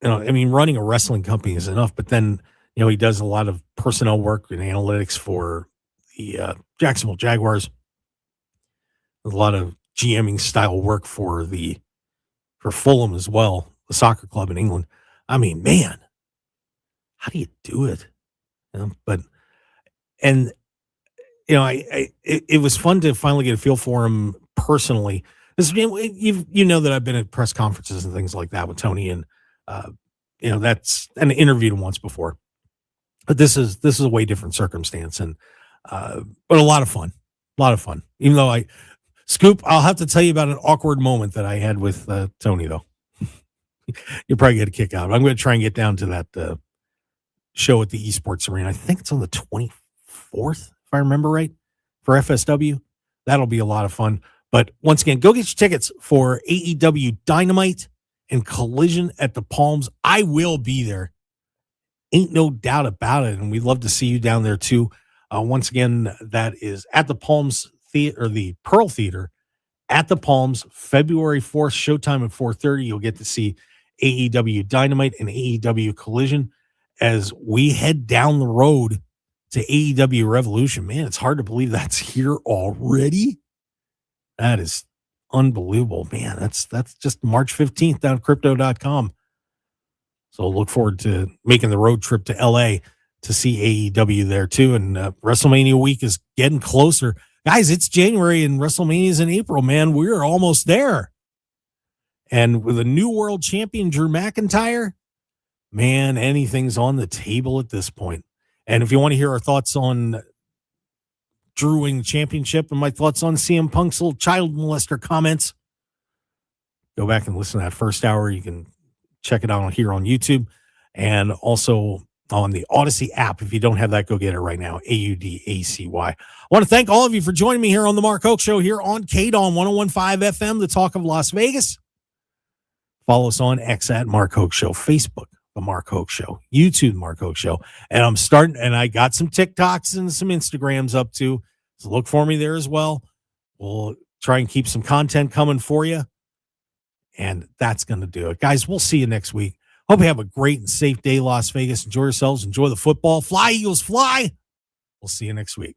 Running a wrestling company is enough, but then he does a lot of personnel work and analytics for the Jacksonville Jaguars. A lot of GMing style work for Fulham as well, the soccer club in England. I mean, man, how do you do it? It was fun to finally get a feel for him personally. That I've been at press conferences and things like that with Tony, and that's an interviewed him once before. But this is a way different circumstance, and but a lot of fun. Even though Scoop, I'll have to tell you about an awkward moment that I had with Tony, though. You'll probably get a kick out. I'm going to try and get down to that show at the Esports Arena. I think it's on the 24th, if I remember right, for FSW. That'll be a lot of fun. But once again, go get your tickets for AEW Dynamite and Collision at the Palms. I will be there. Ain't no doubt about it. And we'd love to see you down there too. Once again, that is at the Palms Theater, or the Pearl Theater at the Palms, February 4th, showtime at 4:30. You'll get to see AEW Dynamite and AEW Collision as we head down the road to AEW Revolution. Man, it's hard to believe that's here already. That is unbelievable, man. That's just March 15th down at crypto.com. So look forward to making the road trip to LA to see AEW there too. And WrestleMania week is getting closer. Guys, it's January and WrestleMania is in April, man. We're almost there. And with a new world champion, Drew McIntyre, man, anything's on the table at this point. And if you want to hear our thoughts on Drew winning the championship and my thoughts on CM Punk's little child molester comments, go back and listen to that first hour. You can check it out here on YouTube and also on the Odyssey app. If you don't have that, go get it right now. AUDACY. I want to thank all of you for joining me here on the Mark Hoke Show here on KDAWN 101.5 FM, the talk of Las Vegas. Follow us on X at Mark Hoke Show, Facebook, the Mark Hoke Show, YouTube, Mark Hoke Show. And I'm starting, and I got some TikToks and some Instagrams up too. So look for me there as well. We'll try and keep some content coming for you. And that's going to do it. Guys, we'll see you next week. Hope you have a great and safe day, Las Vegas. Enjoy yourselves. Enjoy the football. Fly, Eagles, fly. We'll see you next week.